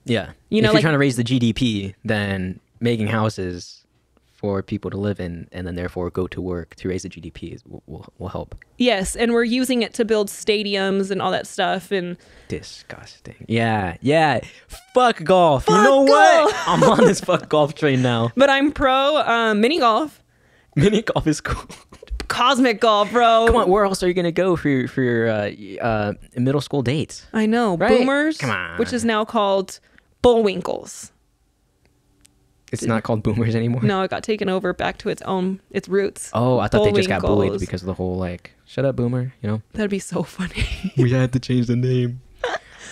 Yeah. You know, if you're like, trying to raise the GDP, then making houses for people to live in and then therefore go to work to raise the GDP will help. Yes, and we're using it to build stadiums and all that stuff. And disgusting. Yeah. Fuck golf. Fuck you know golf. what? I'm on this fuck golf train now. But I'm pro mini golf. Mini golf is cool. Cosmic golf, bro. Come on, where else are you gonna go for your middle school dates? I know. Right? Boomers, Come on. which is now called Bullwinkles. It's not called Boomers anymore? No, it got taken over back to its roots. Oh, I thought they just got bullied Bullwinkles. because of the whole like, shut up, Boomer, you know? That'd be so funny. We had to change the name.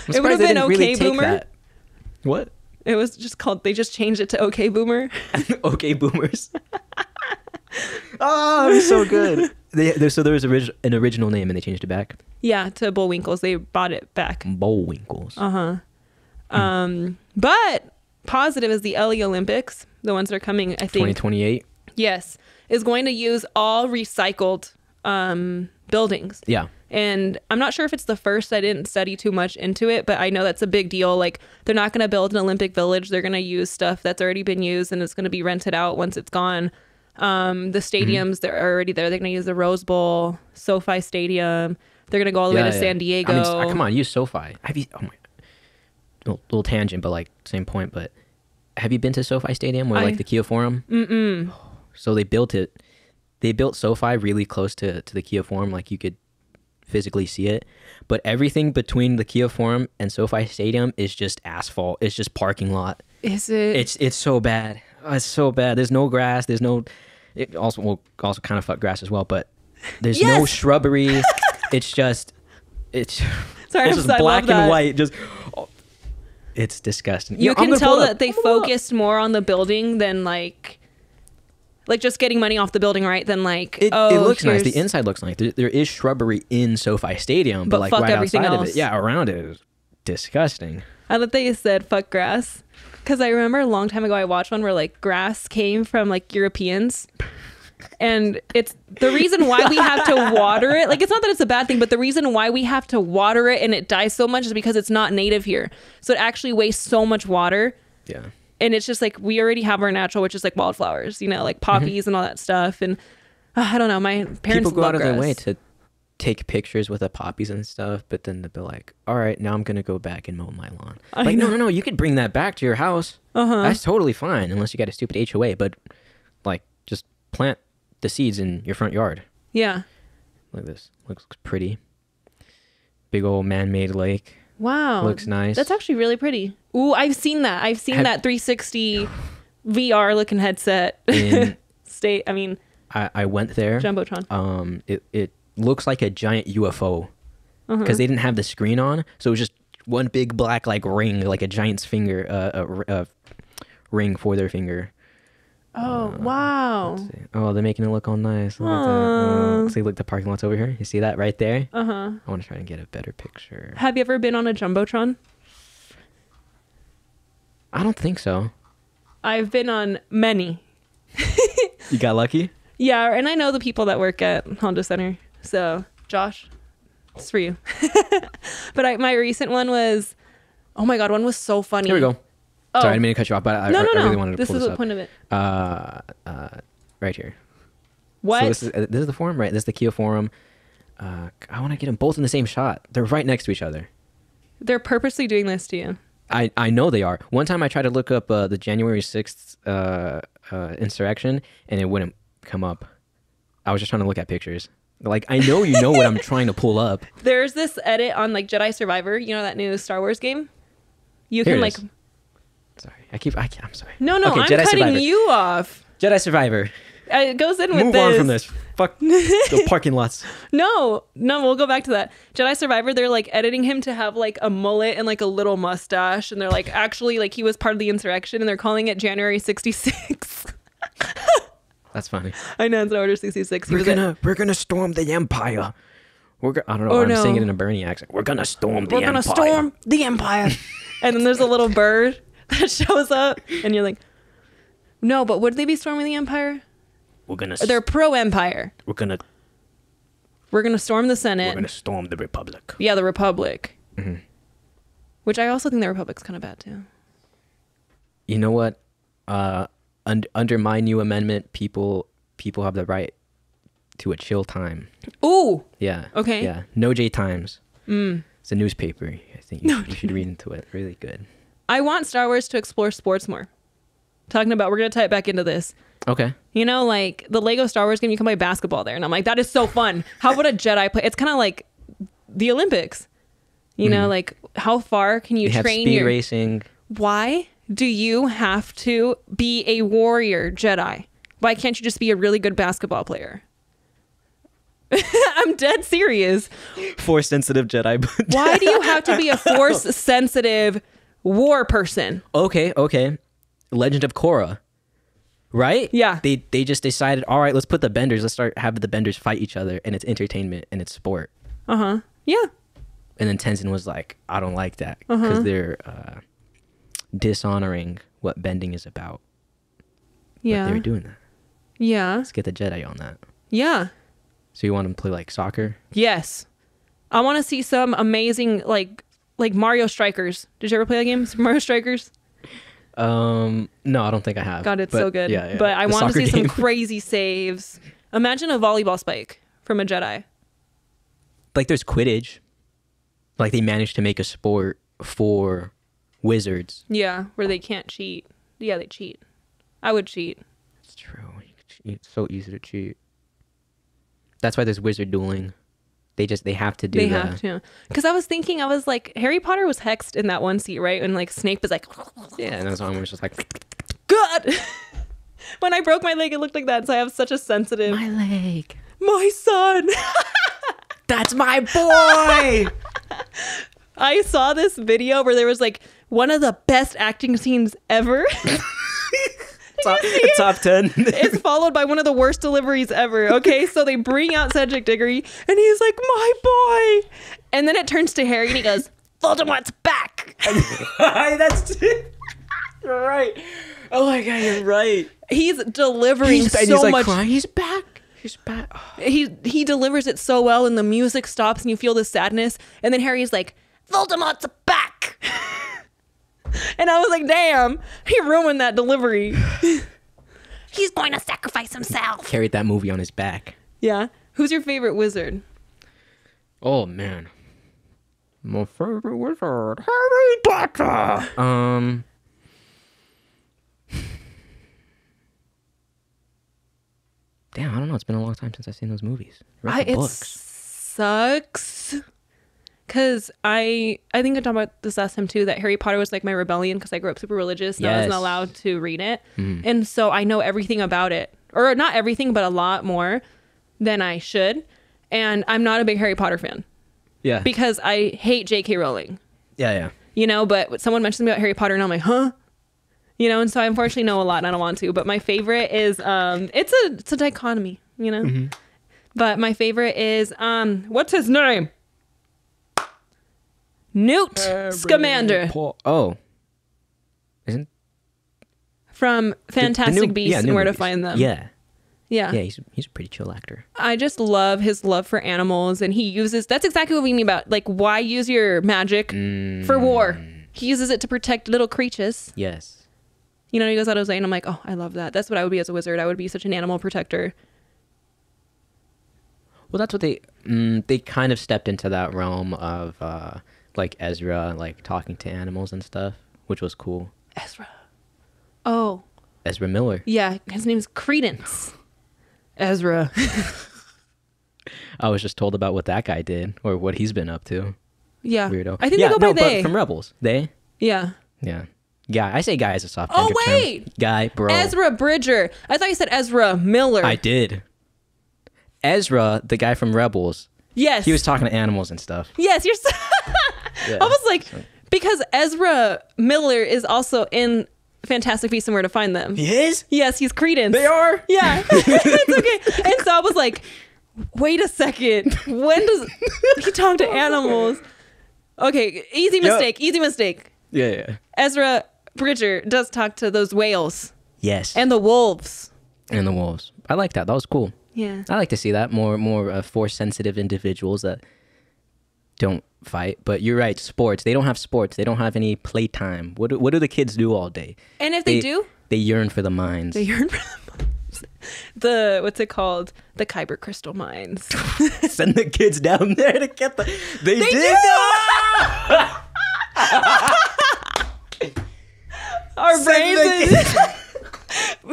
It would have been Okay Boomer. What? It was just called, they just changed it to Okay Boomer. Okay Boomers. Oh, it was so good. So there was an original name and they changed it back? Yeah, to Bullwinkles. They bought it back. Bullwinkles. But positive is the LA Olympics, the ones that are coming, I think. 2028? Yes, is going to use all recycled buildings. Yeah. And I'm not sure if it's the first. I didn't study too much into it, but I know that's a big deal. Like, they're not going to build an Olympic Village. They're going to use stuff that's already been used and it's going to be rented out once it's gone. The stadiums, they're already there. They're going to use the Rose Bowl, SoFi Stadium. They're going to go all the way to San Diego. I mean, come on, use SoFi. Have you? Oh my, little tangent, but like same point. But have you been to SoFi Stadium or like the Kia Forum? So they built it. They built SoFi really close to the Kia Forum, like you could physically see it. But everything between the Kia Forum and SoFi Stadium is just asphalt. It's just parking lot. Is it? It's so bad. Oh, it's so bad. There's no grass. There's no. It also kind of fuck grass as well, but there's no shrubbery. It's just Sorry, it's just black and white. Just it's disgusting. You can tell that they focused more on the building than like just getting money off the building, right? Than like it looks nice. The inside looks nice. There is shrubbery in SoFi Stadium, but like fuck right everything outside else. of it, yeah, around it is disgusting. I thought they said fuck grass. Because I remember a long time ago I watched one where like grass came from like Europeans, and it's the reason why we have to water it. Like, it's not that it's a bad thing, but the reason why we have to water it and it dies so much is because it's not native here. So it actually wastes so much water. Yeah. And it's just like, we already have our natural, which is like wildflowers, you know, like poppies and all that stuff. And I don't know, my parents people go love out of grass. their way to take pictures with the poppies and stuff, but then they'll be like, all right, now I'm gonna go back and mow my lawn. Like, no, you could bring that back to your house. That's totally fine, unless you got a stupid HOA, but like, just plant the seeds in your front yard. Yeah. Look at this. Looks pretty. Big old man-made lake. Wow. Looks nice. That's actually really pretty. Ooh, I've seen that. That 360 VR looking headset. I went there. Jumbotron. It looks like a giant UFO because they didn't have the screen on, so it was just one big black like ring, like a giant's finger, a ring for their finger. Oh, wow. Oh, they're making it look all nice. Look at that. Oh, see, look, the parking lot's over here. You see that right there? I want to try and get a better picture. Have you ever been on a Jumbotron? I don't think so. I've been on many. You got lucky? Yeah, and I know the people that work at Honda Center. So, Josh, it's for you. But my recent one was, oh my God, one was so funny. Here we go. Oh. Sorry, I didn't mean to cut you off, but I really wanted to pull this up. This is the point of it. Right here. What? So this is the forum, right? This is the Kia Forum. I want to get them both in the same shot. They're right next to each other. They're purposely doing this to you. I know they are. One time I tried to look up the January 6th insurrection, and it wouldn't come up. I was just trying to look at pictures. Like, I know you know what I'm trying to pull up. There's this edit on like Jedi Survivor. You know that new Star Wars game? You Here can it like. is. Sorry. I'm sorry. No, Okay, I'm Jedi cutting Survivor. you off. Jedi Survivor. It goes in with Move this. on from this. Fuck the parking lots. No, we'll go back to that. Jedi Survivor, they're like editing him to have like a mullet and like a little mustache. And they're like, actually, like he was part of the insurrection and they're calling it January 66. That's funny. I know, it's Order 66. We're gonna storm the Empire. I don't know Oh, why I'm no. saying it in a Bernie accent. We're gonna storm the Empire. We're gonna storm the Empire. And then there's a little bird that shows up. And you're like, no, but would they be storming the Empire? We're gonna. They're pro-Empire. We're gonna storm the Senate. We're gonna storm the Republic. Yeah, the Republic. Mm-hmm. Which I also think the Republic's kind of bad too. You know what? Under my new amendment, people have the right to a chill time. Ooh. Yeah. Okay. Yeah. No J Times. It's a newspaper. I think you should read into it. Really good. I want Star Wars to explore sports more. Talking about, we're gonna tie it back into this. Okay. You know, like the Lego Star Wars game, you can play basketball there, and I'm like, that is so fun. How would a Jedi play? It's kind of like the Olympics. You know, like how far can you They have train speed your? racing. Why do you have to be a warrior Jedi? Why can't you just be a really good basketball player? I'm dead serious. Force sensitive Jedi. Why do you have to be a force sensitive war person? Okay. Legend of Korra. Right? Yeah. They just decided, all right, let's put the benders. Let's start having the benders fight each other, and it's entertainment and it's sport. Yeah. And then Tenzin was like, I don't like that because they're dishonoring what bending is about. Yeah. But they were doing that. Yeah. Let's get the Jedi on that. Yeah. So you want them to play like soccer? Yes. I want to see some amazing like Mario Strikers. Did you ever play that game? Super Mario Strikers? No, I don't think I have. God, it's But, so good. Yeah, But I The want to soccer see some game. crazy saves. Imagine a volleyball spike from a Jedi. Like there's Quidditch. Like they managed to make a sport for wizards. Yeah, where they can't cheat. Yeah, they cheat. I would cheat. It's true. You could cheat. It's so easy to cheat. That's why there's wizard dueling. They have to do They that. have to. Because I was thinking, I was like, Harry Potter was hexed in that one seat, right? And like Snape is like, Yeah, and that's why I was just like, God. When I broke my leg, it looked like that. So I have such a sensitive. my leg. My son. That's my boy. I saw this video where there was like one of the best acting scenes ever. Top 10. It's followed by one of the worst deliveries ever. Okay, so they bring out Cedric Diggory, and he's like, "My boy," and then it turns to Harry, and he goes, "Voldemort's back." That's you're right. Oh my god, you're right. He's delivering And so he's like much. crying. He's back. He's back. He delivers it so well, and the music stops, and you feel the sadness, and then Harry's like, "Voldemort's back." And I was like, damn, he ruined that delivery. He's going to sacrifice himself. Carried that movie on his back. Yeah. Who's your favorite wizard? Oh man, my favorite wizard, Harry Potter. Damn, I don't know. It's been a long time since I've seen those movies. I read the It books. sucks. Because I think I talked about this last time too, that Harry Potter was like my rebellion because I grew up super religious and I wasn't Yes. allowed to read it. And so I know everything about it. Or not everything, but a lot more than I should. And I'm not a big Harry Potter fan Yeah. because I hate J.K. Rowling. Yeah. You know, but someone mentions me about Harry Potter and I'm like, huh? You know, and so I unfortunately know a lot and I don't want to. But my favorite is it's a dichotomy, you know? But my favorite is what's his name? Newt Scamander Oh. Isn't from Fantastic new- Beasts yeah, and new Where to movies. Find Them. Yeah. Yeah. Yeah, he's a pretty chill actor. I just love his love for animals, and he uses that's exactly what we mean about like why use your magic for war. He uses it to protect little creatures. Yes. You know, he goes out of his way, and I'm like, oh, I love that. That's what I would be as a wizard. I would be such an animal protector. Well, that's what they kind of stepped into that realm of like Ezra, like talking to animals and stuff, which was cool. Ezra. Oh, Ezra Miller. yeah. His name's Credence. Ezra. I was just told about what that guy did or what he's been up to. Yeah. Weirdo. I think they go by they. But from Rebels. They? Yeah. Yeah. Guy. I say guy as a soft Oh, gender wait. term. Guy, bro. Ezra Bridger. I thought you said Ezra Miller. I did. Ezra, the guy from Rebels. Yes. He was talking to animals and stuff. Yes, you're so Yeah. I was like, because Ezra Miller is also in Fantastic Beasts and Where to Find Them. He is? Yes, he's Credence. They are? Yeah. It's okay. And so I was like, wait a second. When does he talk to animals? Okay, easy mistake. Easy mistake. Yeah. Ezra Bridger does talk to those whales Yes. and the wolves. And the wolves. I like that. That was cool. Yeah. I like to see that. More force sensitive individuals that don't fight. But you're right. Sports. They don't have sports. They don't have any playtime. What do the kids do all day? And if they do, they yearn for the mines. they yearn for the mines. What's it called? The Kyber crystal mines. Send the kids down there to get the. They did. do! Our brains.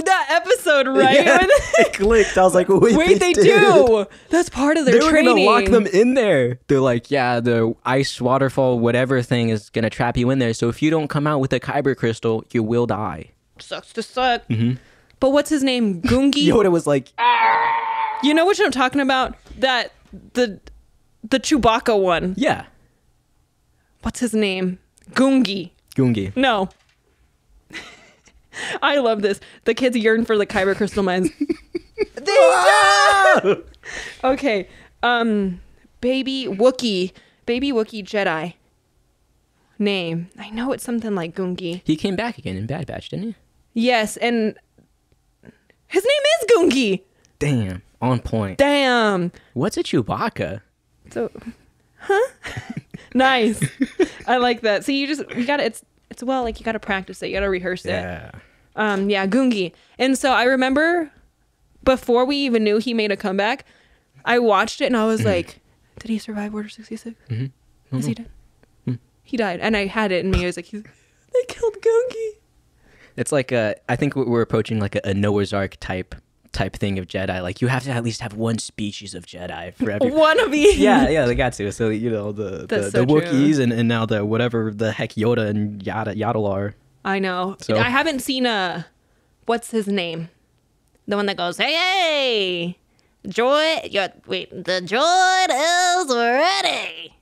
That episode, right? Yeah, it clicked. I was like, wait, they do. That's part of their They were training. gonna lock them in there. They're like, yeah, the ice waterfall, whatever thing is gonna trap you in there. So if you don't come out with a Kyber crystal, you will die. Sucks to suck. But what's his name? Gungi? Yoda was like, You know what I'm talking about? That the Chewbacca one. yeah, What's his name? Gungi. Gungi. No. I love this. The kids yearn for the Kyber crystal mines. They do. Okay. Baby Wookiee Jedi. Name. I know it's something like Gungi. He came back again in Bad Batch, didn't he? Yes, and his name is Gungi. Damn, on point. Damn. What's a Chewbacca? So, nice. I like that. See, you gotta. It's well, like you gotta practice it. You gotta rehearse it. Yeah. Yeah, Gungi. And so I remember before we even knew he made a comeback, I watched it and I was like, did he survive Order 66? Mm-hmm. Is he dead? He died. And I had it in me. I was like, they killed Gungi. It's like I think we're approaching like a Noah's Ark type thing of Jedi. Like you have to at least have one species of Jedi for every. One of each. Yeah, they got to. So the so Wookiees and now the whatever the heck Yoda and Yadalar. I know. So- I haven't seen what's his name? The one that goes, hey, the droid is ready.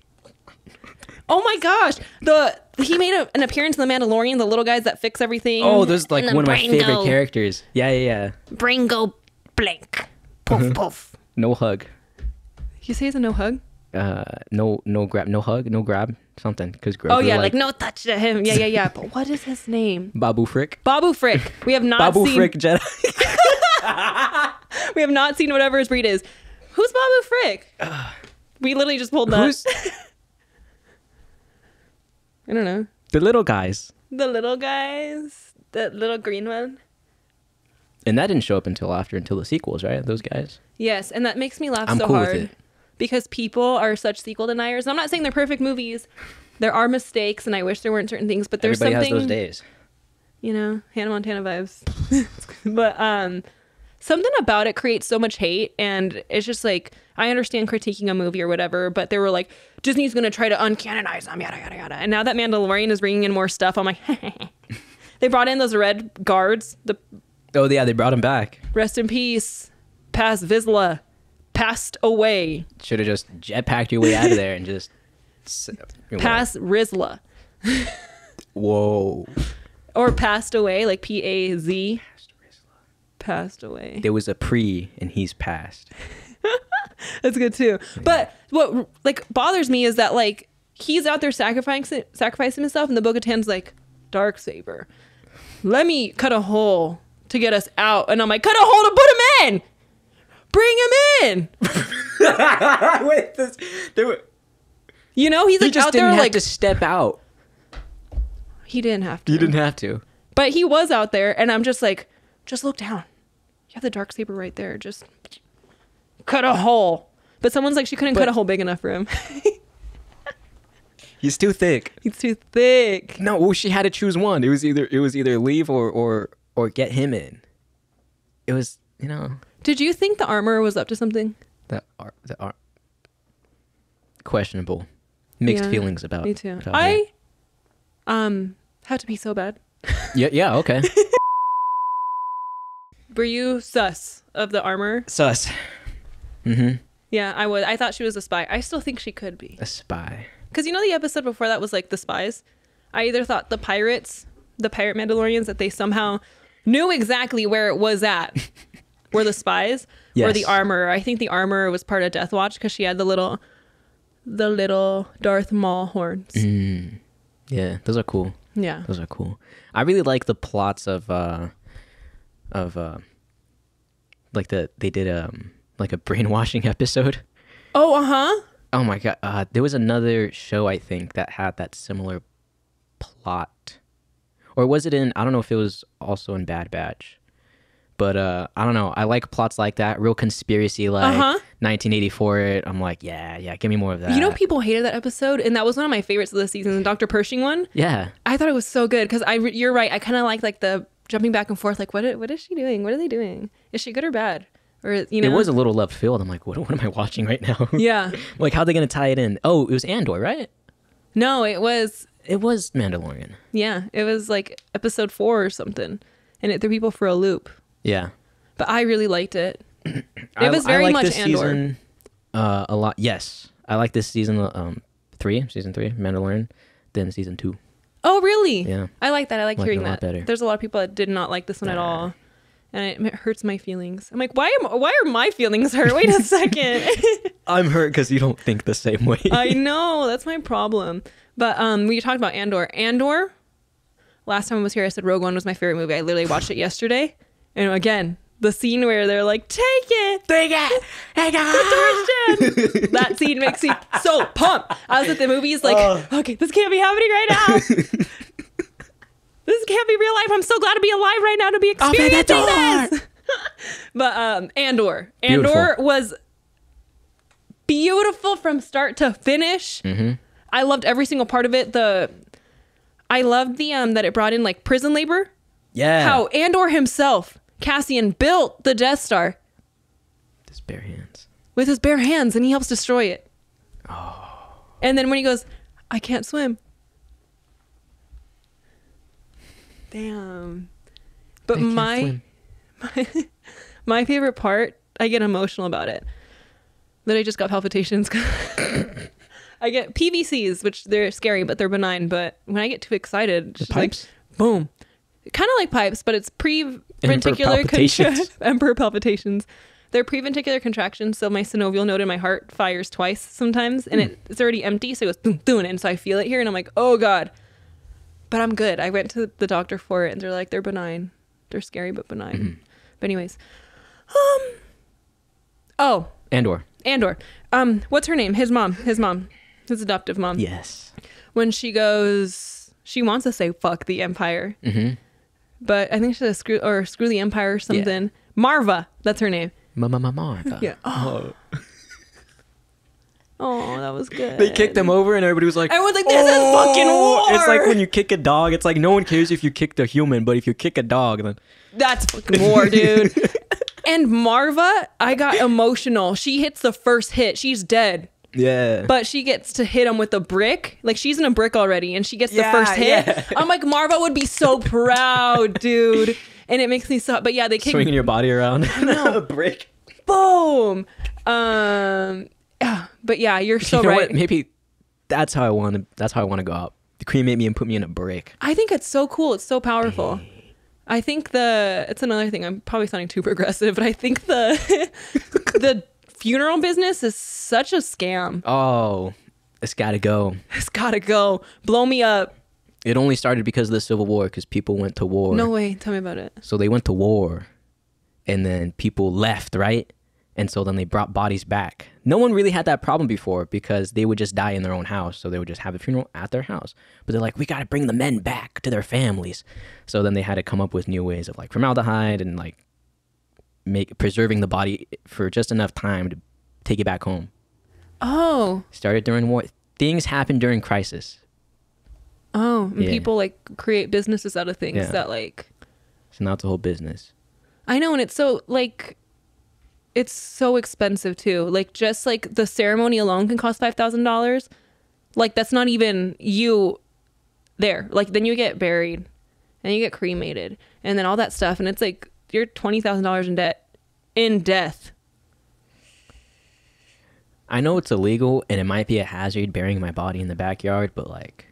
Oh my gosh. He made an appearance in The Mandalorian, the little guys that fix everything. Oh, those like And one of my brain favorite go- characters. Yeah. Brain go blank. Poof, poof. No hug. You say it's a no hug? No grab, no hug, no grab, something. Because Oh yeah, like no touch to him. Yeah. But what is his name? Babu Frick. Babu Frick. We have not Babu seen. Frick Jedi. We have not seen whatever his breed is. Who's Babu Frick? We literally just pulled that. Who's I don't know. the little guys? The little guys. The little green one. And that didn't show up until the sequels, right? Those guys. Yes, and that makes me laugh I'm so cool with hard. it. Because people are such sequel deniers. And I'm not saying they're perfect movies. There are mistakes, and I wish there weren't certain things. But there's Everybody something, has those days. you know, Hannah Montana vibes. But something about it creates so much hate, and it's just like, I understand critiquing a movie or whatever, but they were like, Disney's gonna try to uncanonize them, yada yada yada. And now that Mandalorian is bringing in more stuff, I'm like, they brought in those red guards. Oh yeah, they brought him back. Rest in peace, Paz Vizsla, passed away. Should have just jetpacked your way out of there and just. Paz Rizla. Whoa. Or passed away, like P-A-Z. Passed away. There was a pre, and he's passed. That's good too. Yeah. But what like bothers me is that like he's out there sacrificing himself, and the Bo-Katan's like, Darksaber, let me cut a hole to get us out. And I'm like, cut a hole to put him in. Bring him in. Wait, there were. You know, he's like He just out didn't there have like to step out. he didn't have to. You didn't have to. But he was out there, and I'm just like, just look down. You have the Darksaber right there. Just cut a hole. But someone's like, she couldn't cut a hole big enough for him. He's too thick. He's too thick. No, well, she had to choose one. It was either leave or get him in. It was, you know. Did you think the armor was up to something? that are questionable. Mixed Yeah, feelings about. Me too. about her. I have to be so bad. Yeah, okay. Were you sus of the armor? Sus. Mm-hmm. Yeah, I was. I thought she was a spy. I still think she could be. A spy. Because you know the episode before that was like the spies? I either thought the pirate Mandalorians, that they somehow knew exactly where it was at, were the spies, or Yes. the armor. I think the armor was part of Death Watch because she had the little Darth Maul horns. Mm. Yeah, those are cool. Yeah. Those are cool. I really like the plots of like they did like a brainwashing episode. Oh, uh-huh. Oh my god. There was another show I think that had that similar plot. Or was it in, I don't know if it was also in Bad Batch. But I don't know. I like plots like that, real conspiracy like 1984 it. I'm like, yeah, give me more of that. You know, people hated that episode, and that was one of my favorites of the season, the Dr. Pershing one. Yeah. I thought it was so good because you're right. I kind of like the jumping back and forth. Like, what is she doing? What are they doing? Is she good or bad? Or you know, It was a little left field. I'm like, what am I watching right now? Yeah. Like, how are they gonna tie it in? Oh, it was Andor, right? No, it was. It was Mandalorian. Yeah, it was like episode 4 or something, and it threw people for a loop. Yeah. But I really liked it. It was very much this Andor. Season, a lot. Yes, I like this season. Season 3, Mandalorian. Then season 2. Oh, really? Yeah. I like that. I like Like it hearing a lot that. better. There's a lot of people that did not like this one at all, and it hurts my feelings. I'm like, why are my feelings hurt? Wait a second. I'm hurt because you don't think the same way. I know, that's my problem. But we talked about Andor. Andor. Last time I was here, I said Rogue One was my favorite movie. I literally watched it yesterday, and again, the scene where they're like, "Take it, take it, take it." That scene makes me so pumped. I was at the movies like, okay, this can't be happening right now. This can't be real life. I'm so glad to be alive right now to be experiencing this. But Andor Beautiful. was beautiful from start to finish. Mm-hmm. I loved every single part of it. I loved the that it brought in like prison labor. Yeah. How Andor himself, Cassian, built the Death Star His bare hands. with his bare hands, and he helps destroy it. Oh. And then when he goes, I can't swim. Damn. But I can't swim. my favorite part, I get emotional about it. That I just got palpitations. I get PVCs, which they're scary, but they're benign. But when I get too excited, it's just pipes? like, boom. Kind of like pipes, but it's pre-ventricular palpitations. emperor palpitations. They're pre-ventricular contractions, so my synovial node in my heart fires twice sometimes, and it's already empty, so it goes boom, boom, and so I feel it here, and I'm like, oh god. But I'm good. I went to the doctor for it, and they're like, they're benign. They're scary, but benign. Mm-hmm. But anyways, oh, Andor. what's her name? His mom, his adoptive mom. Yes. When she goes, she wants to say fuck the Empire. Mm-hmm. But I think she says screw the Empire or something. Yeah. Marva, that's her name. Martha. Yeah. Oh, that was good. They kicked them over and everybody was like, everyone's like, this is fucking war. It's like when you kick a dog. It's like no one cares if you kick the human, but if you kick a dog, then that's fucking war, dude. And Marva, I got emotional. She hits the first hit. She's dead. yeah. But she gets to hit him with a brick. Like, she's in a brick already, and she gets the first hit. Yeah. I'm like, Marva would be so proud, dude. And it makes me so... But yeah, they kick... Swinging your body around. No. A brick. Boom! But yeah, you're so You know right. what? Maybe that's how I want to go out. Cremate me and put me in a brick. I think it's so cool. It's so powerful. I think it's another thing. I'm probably sounding too progressive, but I think the funeral business is such a scam. Oh, it's gotta go. It's gotta go. Blow me up. It only started because of the Civil War, because people went to war. No way. Tell me about it. So they went to war, and then people left, right? And so then they brought bodies back. No one really had that problem before because they would just die in their own house. So they would just have a funeral at their house. But they're like, we got to bring the men back to their families. So then they had to come up with new ways of like formaldehyde and like preserving the body for just enough time to take it back home. Oh. Started during war. Things happen during crisis. Oh. And Yeah. people like create businesses out of things Yeah. that like... So now it's a whole business. I know. And it's so like... it's so expensive too. Like just like the ceremony alone can cost $5,000. Like that's not even you there. Like then you get buried and you get cremated and then all that stuff. And it's like you're $20,000 in debt in death. I know it's illegal and it might be a hazard burying my body in the backyard, but like,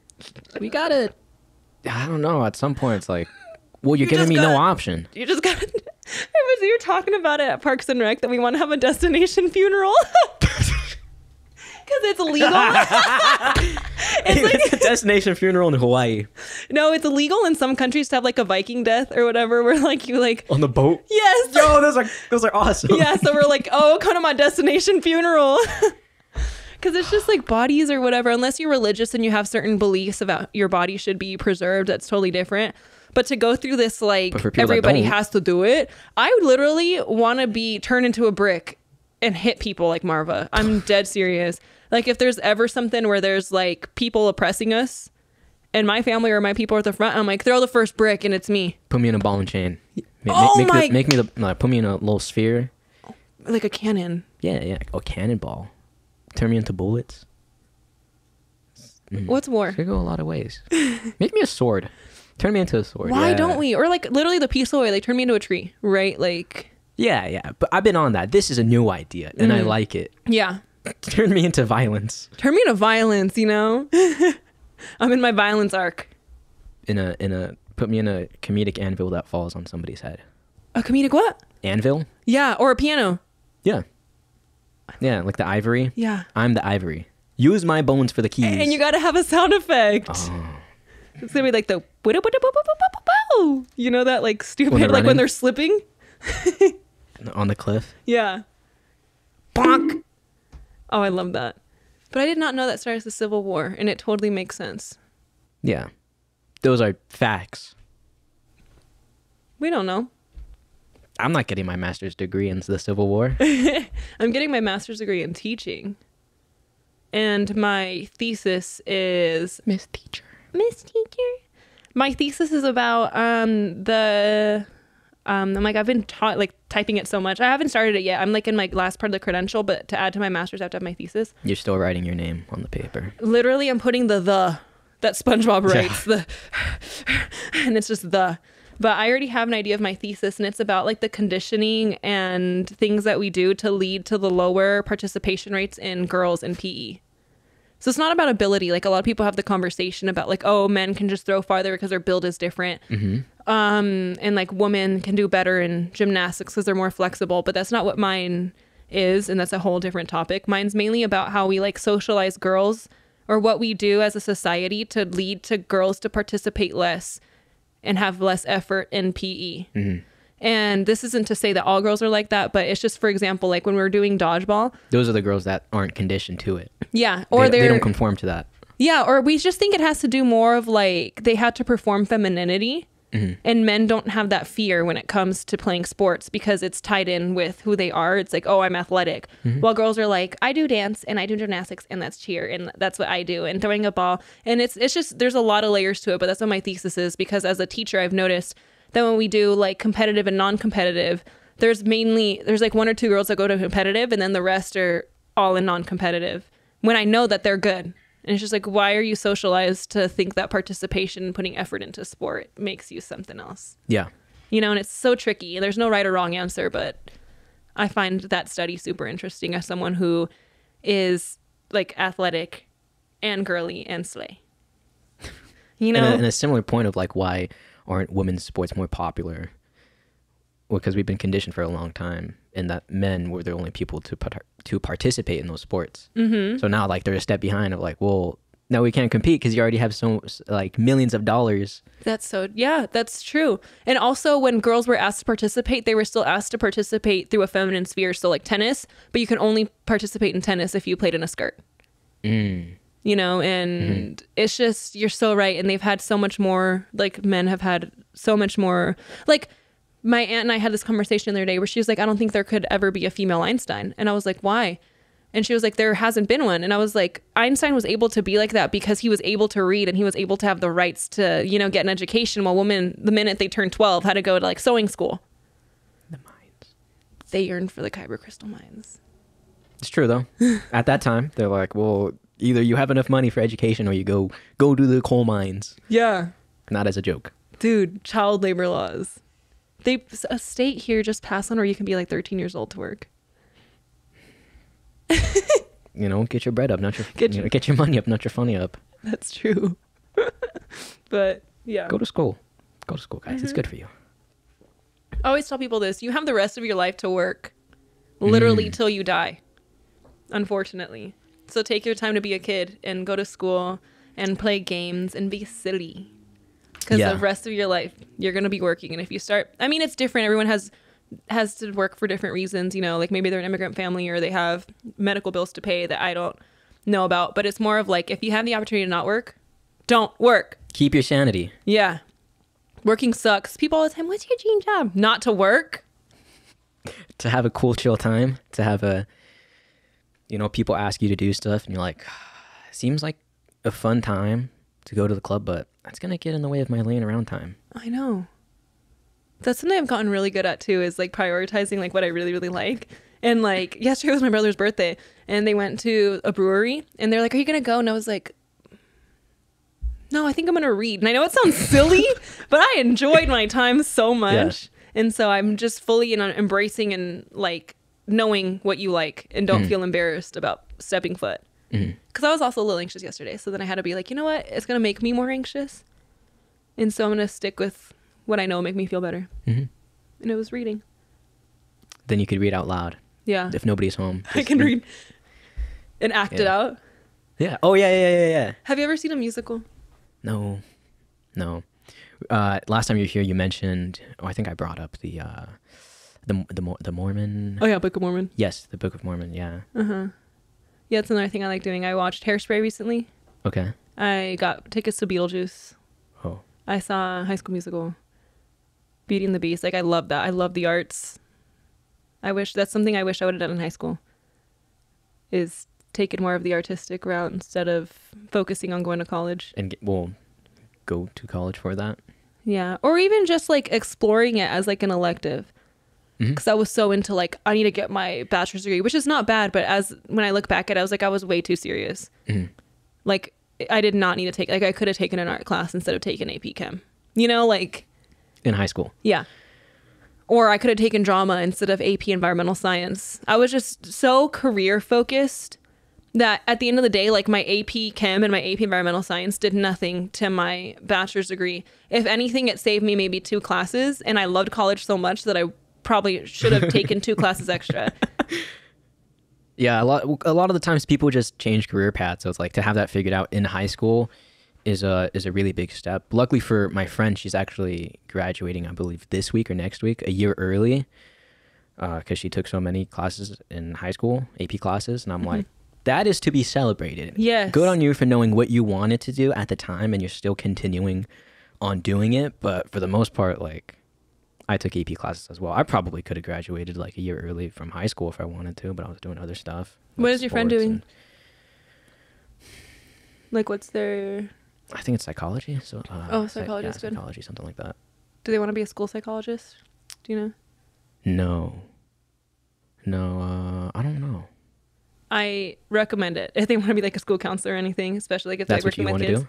We gotta, I don't know. At some point, it's like, well, you're You giving just me gotta- no option. you just gotta, you were talking about it at Parks and Rec that we want to have a destination funeral. Because it's illegal. It's like, It's a destination funeral in Hawaii. no, it's illegal in some countries to have like a Viking death or whatever, where like you like, On the boat? yes. Yo, those are awesome. Yeah, so we're like, oh, come to my destination funeral. Because it's just like bodies or whatever. Unless you're religious and you have certain beliefs about your body should be preserved, that's totally different. But to go through this, like, But for people that everybody don't- has to do it, I would literally want to be turned into a brick and hit people like Marva. I'm dead serious. Like, if there's ever something where there's like people oppressing us and my family or my people are at the front, I'm like, throw the first brick and it's me. Put me in a ball and chain. Oh my- Put me in a little sphere. Like a cannon. Yeah. Oh, cannonball. Turn me into bullets. What's war? Could go a lot of ways. Make me a sword. Turn me into a sword. Why yeah. don't we? Or like literally the peaceful way, like turn me into a tree, right? Like, Yeah. But I've been on that. This is a new idea, and I like it. yeah. Turn me into violence. Turn me into violence, you know? I'm in my violence arc. Put me in a comedic anvil that falls on somebody's head. A comedic what? Anvil? Yeah, or a piano. Yeah. Yeah, like the ivory. Yeah. I'm the ivory. Use my bones for the keys. And you gotta have a sound effect. Oh. It's gonna be like the you know that like stupid When they're like when running? they're slipping? On the cliff. Yeah. Bonk. Oh, I love that. But I did not know that started the Civil War, and it totally makes sense. Yeah. Those are facts. We don't know. I'm not getting my master's degree in the Civil War. I'm getting my master's degree in teaching. And my thesis is Miss Teacher. Miss Teacher. My thesis is about I'm like I've been taught like typing it so much. I haven't started it yet. I'm like in my last part of the credential, but to add to my master's I have to have my thesis. You're still writing your name on the paper. Literally I'm putting the that SpongeBob writes and it's just the. But I already have an idea of my thesis, and it's about like the conditioning and things that we do to lead to the lower participation rates in girls in PE. So it's not about ability. Like a lot of people have the conversation about like, oh, men can just throw farther because their build is different. And like women can do better in gymnastics because they're more flexible. But that's not what mine is. And that's a whole different topic. Mine's mainly about how we like socialize girls or what we do as a society to lead to girls to participate less and have less effort in PE. And this isn't to say that all girls are like that, but it's just, for example, like when we're doing dodgeball. Those are the girls that aren't conditioned to it. Yeah. Or they they're don't conform to that. Yeah. Or we just think it has to do more of like they had to perform femininity. And men don't have that fear when it comes to playing sports because it's tied in with who they are. It's like, oh, I'm athletic. While girls are like, I do dance and I do gymnastics and that's cheer and that's what I do and throwing a ball. And it's just, there's a lot of layers to it, but that's what my thesis is because as a teacher, I've noticed that when we do like competitive and non-competitive, there's like one or two girls that go to competitive and then the rest are all in non-competitive when I know that they're good. And it's just like, why are you socialized to think that participation and putting effort into sport makes you something else? Yeah. You know, and it's so tricky. There's no right or wrong answer, but I find that study super interesting as someone who is like athletic and girly and slay. You know? And a similar point of like, why aren't women's sports more popular? Well, because we've been conditioned for a long time and that men were the only people to participate in those sports. So now like they're a step behind of like, well, no, we can't compete because you already have so like millions of dollars. Yeah, that's true. And also when girls were asked to participate, they were still asked to participate through a feminine sphere. So like tennis, but you can only participate in tennis if you played in a skirt. You know, and it's just, you're so right. And they've had so much more, like men have had so much more, like my aunt and I had this conversation the other day where she was like, I don't think there could ever be a female Einstein. And I was like, why? And she was like, there hasn't been one. And I was like, Einstein was able to be like that because he was able to read and he was able to have the rights to, you know, get an education while women, the minute they turned 12, had to go to like sewing school. The minds. They yearned for the kyber crystal mines. It's true though. At that time, they're like, well, either you have enough money for education or you go to the coal mines. Yeah. Not as a joke. Dude, child labor laws. A state here just passed one where you can be like 13 years old to work. You know, get your bread up, not your get your money up, not your funny up. That's true. But yeah. Go to school. Go to school, guys. It's good for you. I always tell people this. You have the rest of your life to work. Literally till you die. Unfortunately. So take your time to be a kid and go to school and play games and be silly. Because the rest of your life, you're going to be working. And if you start... I mean, it's different. Everyone has to work for different reasons. You know, like maybe they're an immigrant family or they have medical bills to pay that I don't know about. But it's more of like, if you have the opportunity to not work, don't work. Keep your sanity. Yeah. Working sucks. People all the time, what's your dream job? Not to work. To have a cool, chill time. To have a... You know, people ask you to do stuff and you're like, seems like a fun time to go to the club, but that's going to get in the way of my laying around time. I know. That's something I've gotten really good at too, is like prioritizing like what I really, really like. And like yesterday was my brother's birthday and they went to a brewery and they're like, are you going to go? And I was like, no, I think I'm going to read. And I know it sounds silly, but I enjoyed my time so much. Yeah. And so I'm just fully embracing and like knowing what you like and don't feel embarrassed about stepping foot. Because I was also a little anxious yesterday. So then I had to be like, you know what? It's going to make me more anxious. And so I'm going to stick with what I know will make me feel better. And it was reading. Then you could read out loud. Yeah. If nobody's home. I can read and act it out. Yeah. Oh, yeah. Have you ever seen a musical? No. Last time you were here, you mentioned, I think I brought up the Mormon. Oh yeah, Book of Mormon. Yes, the Book of Mormon. Yeah. Yeah, it's another thing I like doing. I watched Hairspray recently. Okay. I got tickets to Beetlejuice. Oh. I saw High School Musical. Beauty and the Beast. Like I love that. I love the arts. That's something I wish I would have done in high school. Is taken more of the artistic route instead of focusing on going to college. And go to college for that. Yeah, or even just like exploring it as like an elective. Because I was so into like, I need to get my bachelor's degree, which is not bad. But when I look back at it, I was like, I was way too serious. Like I did not need to take, like I could have taken an art class instead of taking AP Chem, you know, like. In high school. Yeah. Or I could have taken drama instead of AP Environmental Science. I was just so career focused that at the end of the day, like my AP Chem and my AP Environmental Science did nothing to my bachelor's degree. If anything, it saved me maybe 2 classes. And I loved college so much that I probably should have taken 2 classes extra. Yeah, a lot of the times people just change career paths. So it's like to have that figured out in high school is a really big step. Luckily for my friend, she's actually graduating, I believe, this week or next week, a year early, because she took so many classes in high school, AP classes, and I'm like, that is to be celebrated. Yes. Good on you for knowing what you wanted to do at the time, and you're still continuing on doing it. But for the most part, like, I took AP classes as well. I probably could have graduated like a year early from high school if I wanted to, but I was doing other stuff. What is your friend doing? Like, what's their... I think it's psychology. So psychology is good. Psychology, something like that. Do they want to be a school psychologist? Do you know? No, I don't know. I recommend it if they want to be like a school counselor or anything, especially like if they're working with kids. That's what you want to do?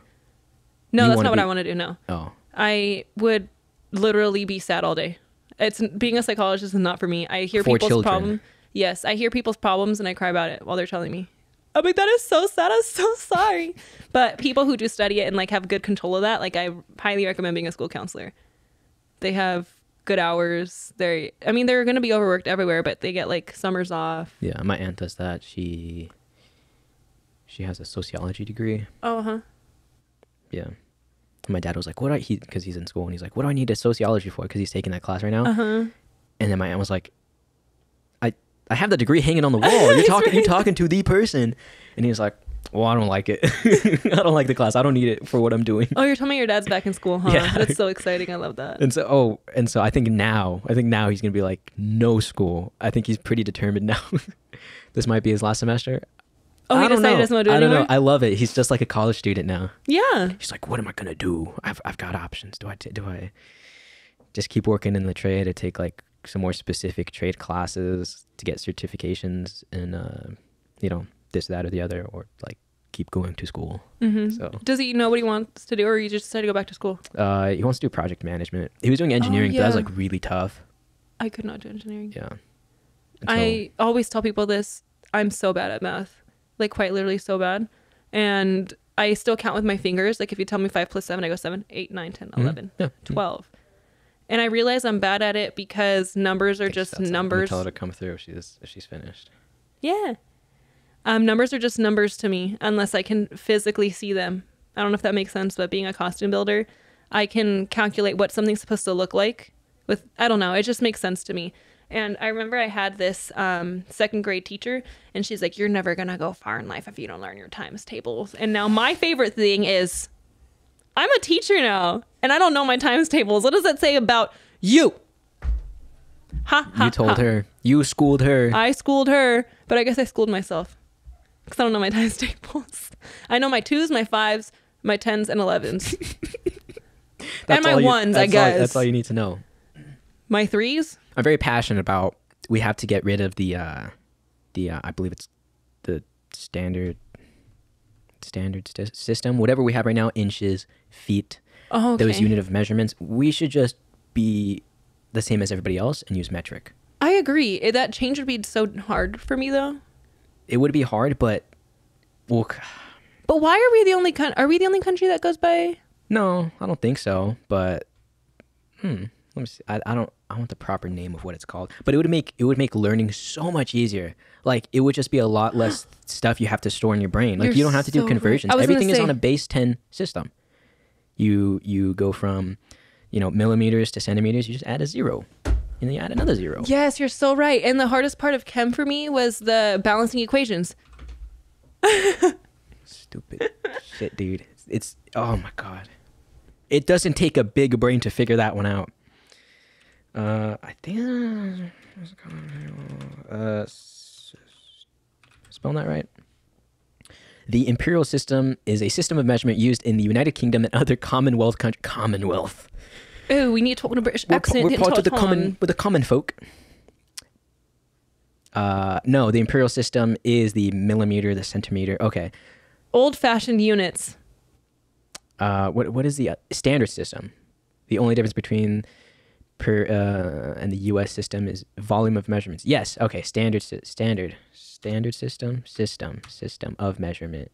No, that's not what I want to do. No. Oh. I would literally be sad all day. Being a psychologist is not for me. I hear for people's problems. Yes, I hear people's problems and I cry about it while they're telling me. I'm like, that is so sad. I'm so sorry. But people who do study it and like have good control of that, like I highly recommend being a school counselor. They have good hours. They're going to be overworked everywhere, but they get like summers off. Yeah, my aunt does that. She has a sociology degree. Oh, Yeah. My dad was like, because he's in school and he's like, what do I need a sociology for? Because he's taking that class right now. And then my aunt was like, I have the degree hanging on the wall. You're talking to the person. And he was like, well, I don't like it. I don't like the class. I don't need it for what I'm doing. Oh, you're telling me your dad's back in school, huh? Yeah. That's so exciting. I love that. And so I think now he's going to be like, no school. I think he's pretty determined now. This might be his last semester. Oh, he decided he doesn't want to do it anymore? I don't know. I love it. He's just like a college student now. Yeah. He's like, what am I going to do? I've got options. Do I just keep working in the trade or take like some more specific trade classes to get certifications and this, that, or the other, or like keep going to school. So Does he know what he wants to do, or you just decided to go back to school? he wants to do project management. He was doing engineering, but that was like really tough. I could not do engineering. Yeah. I always tell people this. I'm so bad at math, like quite literally so bad. And I still count with my fingers. Like if you tell me 5 plus 7, I go 7, 8, 9, 10, 11, Yeah. 12. And I realize I'm bad at it because numbers are just numbers. Tell her to come through if she's finished. Yeah. Numbers are just numbers to me unless I can physically see them. I don't know if that makes sense, but being a costume builder, I can calculate what something's supposed to look like with, I don't know, it just makes sense to me. And I remember I had this second grade teacher, and she's like, you're never going to go far in life if you don't learn your times tables. And now my favorite thing is, I'm a teacher now, and I don't know my times tables. What does that say about you? You told her. You schooled her. I schooled her, but I guess I schooled myself because I don't know my times tables. I know my 2s, my 5s, my 10s, and 11s. And my 1s, I guess. That's all you need to know. My 3s? I'm very passionate about, we have to get rid of the I believe it's the standard system, whatever we have right now, inches, feet, Oh, okay. those unit of measurements. We should just be the same as everybody else and use metric. I agree. That change would be so hard for me, though. It would be hard, but well, But why are we the only are we the only country that goes by? no, I don't think so. But let me see. I want the proper name of what it's called. But it would make learning so much easier. Like it would just be a lot less stuff you have to store in your brain. Like You're you don't have to do so right. conversions. I was gonna Everything is say- on a base 10 system. You go from millimeters to centimeters. You just add a 0, and then you add another 0. Yes, you're so right. And the hardest part of chem for me was the balancing equations. Stupid shit, dude. It's oh my god. It doesn't take a big brain to figure that one out. I think spelling that right. The imperial system is a system of measurement used in the United Kingdom and other Commonwealth countries. Commonwealth. Oh, we need to talk in a British accent. We're part of the common folk. No, the imperial system is the millimeter, the centimeter. Okay. Old-fashioned units. What is the standard system? The only difference between and the U.S. system is volume of measurements. Yes. Okay. Standard system of measurement.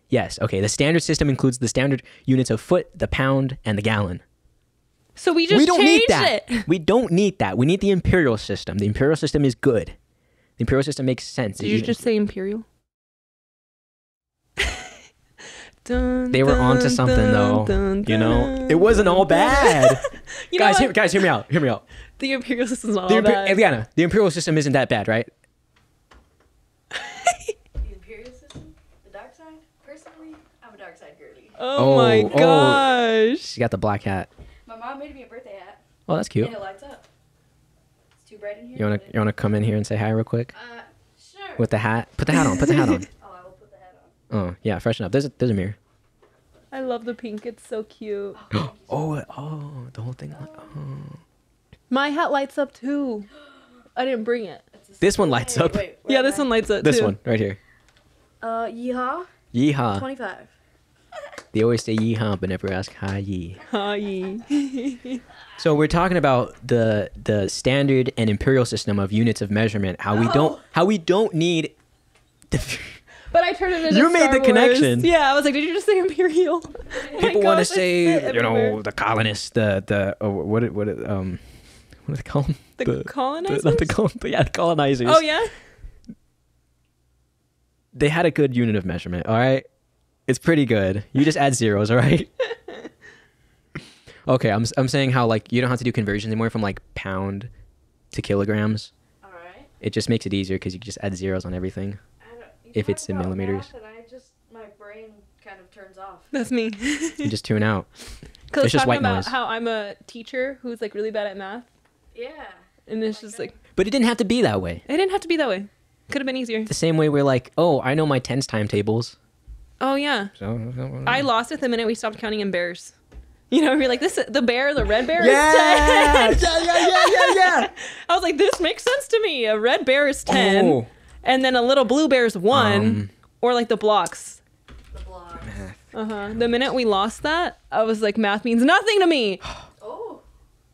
Yes. Okay. The standard system includes the standard units of foot, the pound, and the gallon. So we just We don't need changed that. it. We don't need that. We need the imperial system. The imperial system is good. The imperial system makes sense. Did you just say imperial? Dun, They were onto something though. It wasn't all bad. You know what? Guys, hear me out. Hear me out. The imperial system's not The all bad. Adriana, the imperial system isn't that bad, right? The imperial system? The dark side? Personally, I'm a dark side girly. Oh my gosh. She got the black hat. My mom made me a birthday hat, Oh, that's cute. and it lights up. It's too bright in here. You wanna come in here and say hi real quick Sure. with the hat? Put the hat on. Put the hat on. Oh, I will put the hat on. Oh yeah, freshen up. There's a mirror. I love the pink. It's so cute. Oh, the whole thing. My hat lights up too. I didn't bring it. This one lights up. Wait, Yeah, this one lights up This too. one right here. Yeehaw. Yeehaw. 25. They always say yeehaw, but never ask hi ye. Hi. So we're talking about the standard and imperial system of units of measurement. How we don't need. But I turned it into You made Star the Wars. connection. Yeah, I was like, did you just say imperial? Oh my People want to gosh, I say, spit everywhere. the colonists, what do they call them? The colonizers? Not the the colonizers. Oh yeah. They had a good unit of measurement. All right, it's pretty good. You just add zeros. All right. Okay, I'm saying how like you don't have to do conversions anymore from like pound to kilograms. All right. It just makes it easier because you can just add zeros on everything. If it's in millimeters. And my brain kind of turns off. That's me. You just tune out. Because It's just talking white about noise. how I'm a teacher who's like really bad at math, Yeah. and it's just like But it didn't have to be that way. it didn't have to be that way. Could have been easier. The same way we're like, oh, I know my tens timetables. Oh yeah. So I lost it the minute we stopped counting in bears. You know, you're like, this the bear, the red bear Yeah! is 10. yeah. I was like, this makes sense to me. A red bear is 10. Oh. And then a little blue bear is 1. Or like the blocks. The blocks. The minute we lost that, I was like, math means nothing to me. Oh.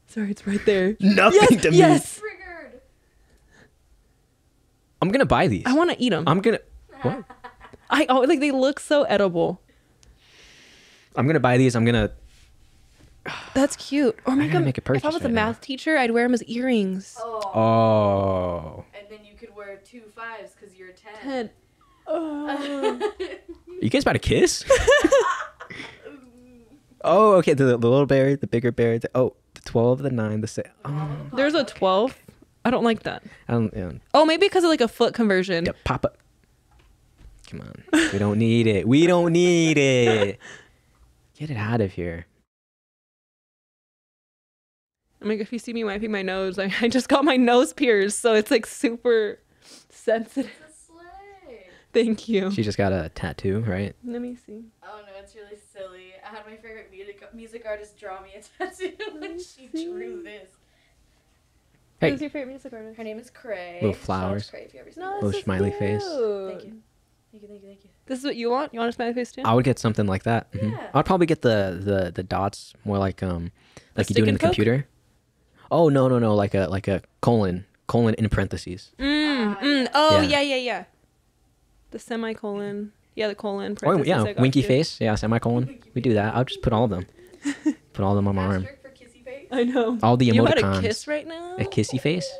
Sorry, it's right there. Nothing to me. Yes. Triggered. I'm gonna buy these. I want to eat them. I'm gonna. What? Like they look so edible. I'm gonna buy these. I'm gonna. That's cute. Or make gotta them. make a If I purchase was a right now. math teacher, I'd wear them as earrings. Oh. Oh. And then you could wear 2 5s because you're 10. Head. Oh. You guys about to kiss? Oh, okay. The little bear, the bigger bear. The 12, the 9, the 6. Oh, There's a 12. I don't like that. I don't. Yeah. Oh, maybe because of like a foot conversion. Yeah, pop up. Come on. We don't need it. We don't need it. Get it out of here. I'm like, if you see me wiping my nose, I just got my nose pierced, so it's like super sensitive. It's a sleigh. Thank you. She just got a tattoo, right? Let me see. Oh no, it's really silly. I had my favorite music artist draw me a tattoo when she drew this. Hey. Who's your favorite music artist? Her name is Cray. Little Shout out to flowers. Cray if you ever seen No, this. Little this is smiley face. cute. Thank you. Thank you. This is what you want? You want a smiley face too? I would get something like that. Mhm. Yeah. I'd probably get the dots more like you do stick in and the poke? computer. Oh no, like a colon in parentheses. Oh, Yeah. yeah. The semicolon. Yeah, the colon. Oh yeah, parentheses, I got winky you. face. Yeah, semicolon. We do that. I'll just put all of them. Put all of them on my arm. Asterisk for kissy face. I know. All the You had a emoticons. kiss right now? A kissy face.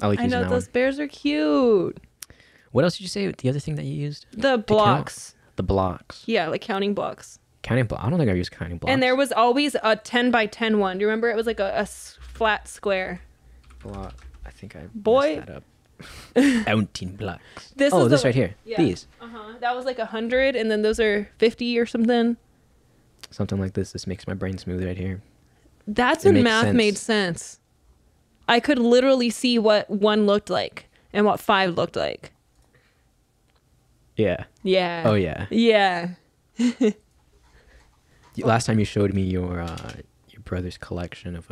I like I using know, that those one. bears are cute. What else did you say? The other thing that you used? The blocks. The blocks. Yeah, like counting blocks. Counting block. I don't think I've used counting blocks. And there was always a 10 by 10 one. Do you remember? It was like a flat square. block. I think I Boy. messed that up. Counting blocks. This Oh, is this the- right here. Yeah. These. That was like 100, and then those are 50 or something. Something like this. This makes my brain smooth right here. That's It when makes math sense. made sense. I could literally see what 1 looked like and what 5 looked like. Yeah. Yeah. Oh yeah. Yeah. Last time you showed me your brother's collection of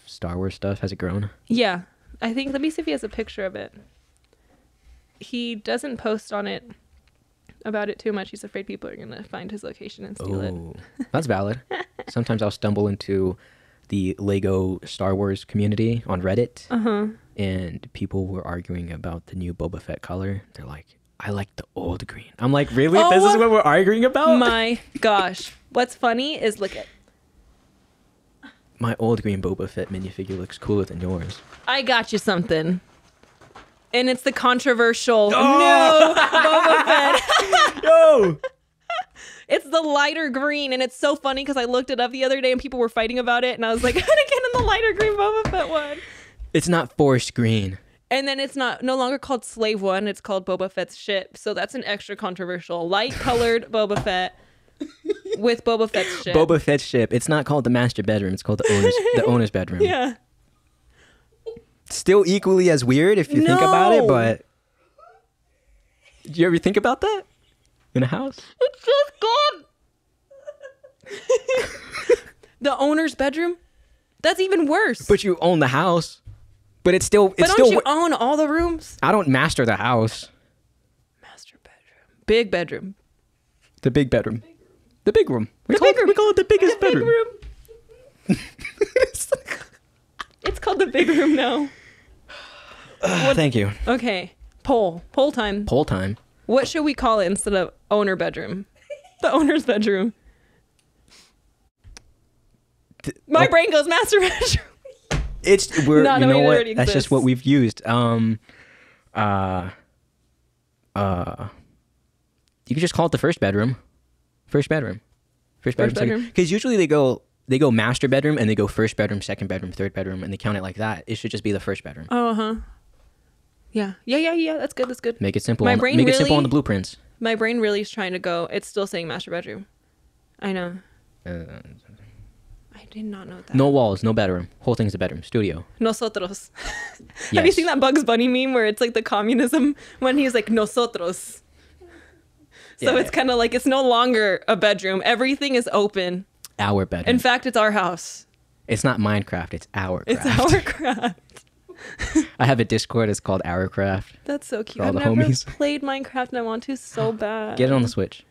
Star Wars stuff. Has it grown? Yeah. I think, let me see if he has a picture of it. He doesn't post on it about it too much. He's afraid people are going to find his location and steal it. Oh, that's valid. Sometimes I'll stumble into the Lego Star Wars community on Reddit, and people were arguing about the new Boba Fett color. They're like, I like the old green. I'm like, really? Oh, This is what we're arguing about? My gosh. What's funny is look at, My old green Boba Fett minifigure looks cooler than yours. I got you something. And it's the controversial new Boba Fett. Yo! It's the lighter green, and it's so funny because I looked it up the other day and people were fighting about it, and I was like, I'm gonna get in the lighter green Boba Fett one. It's not forest green. And then it's no longer called Slave One, it's called Boba Fett's ship. So that's an extra controversial. Light colored Boba Fett with Boba Fett's ship. Boba Fett's ship. It's not called the master bedroom. It's called the owner's bedroom. Yeah. Still equally as weird if you think about it, No. but did you ever think about that in a house? It's just good. The owner's bedroom? That's even worse. But you own the house. But it's still. But don't you own all the rooms? I don't master the house. Master bedroom. Big bedroom. The big bedroom. The big room. We The call big room. We call it the biggest Big bedroom. room. It's called the big room now. Thank you. Okay. Poll time. Poll time. What should we call it instead of owner bedroom? The owner's bedroom. My brain goes master bedroom. We're Not you knowing know it what? already That's just exists. what we've used. You could just call it the first bedroom. First bedroom. bedroom. Because usually they go master bedroom and they go first bedroom, second bedroom, third bedroom, and they count it like that. It should just be the first bedroom. Yeah. That's good. Make it simple. My Make brain it simple really- on the blueprints. My brain really is trying to go. It's still saying master bedroom. I know. I did not know that. No walls, no bedroom. Whole thing's a bedroom. Studio. Nosotros. Have you Yes. seen that Bugs Bunny meme where it's like the communism when he's like nosotros? So Yeah. it's kind of like it's no longer a bedroom. Everything is open. Our bedroom. In fact, it's our house. It's not Minecraft. It's our craft. It's our craft. I have a Discord. It's called Our Craft. That's so cute. all I've the never homies. played Minecraft and I want to so bad. Get it on the Switch.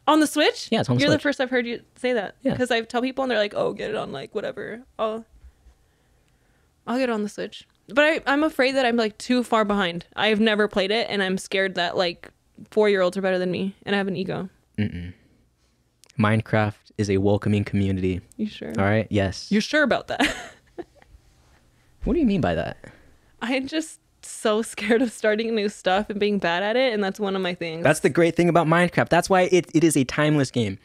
On the Switch? Yeah, it's on the You're Switch. the first I've heard you say that. Yeah. Because I tell people and they're like, oh, get it on like whatever. I'll get it on the Switch. But I'm afraid that I'm like too far behind. I've never played it and I'm scared that like 4-year-olds are better than me and I have an ego. Mm-mm. Minecraft is a welcoming community. You sure? All right. Yes. You're sure about that? What do you mean by that? I'm just so scared of starting new stuff and being bad at it, and that's one of my things. That's the great thing about Minecraft. That's why it is a timeless game.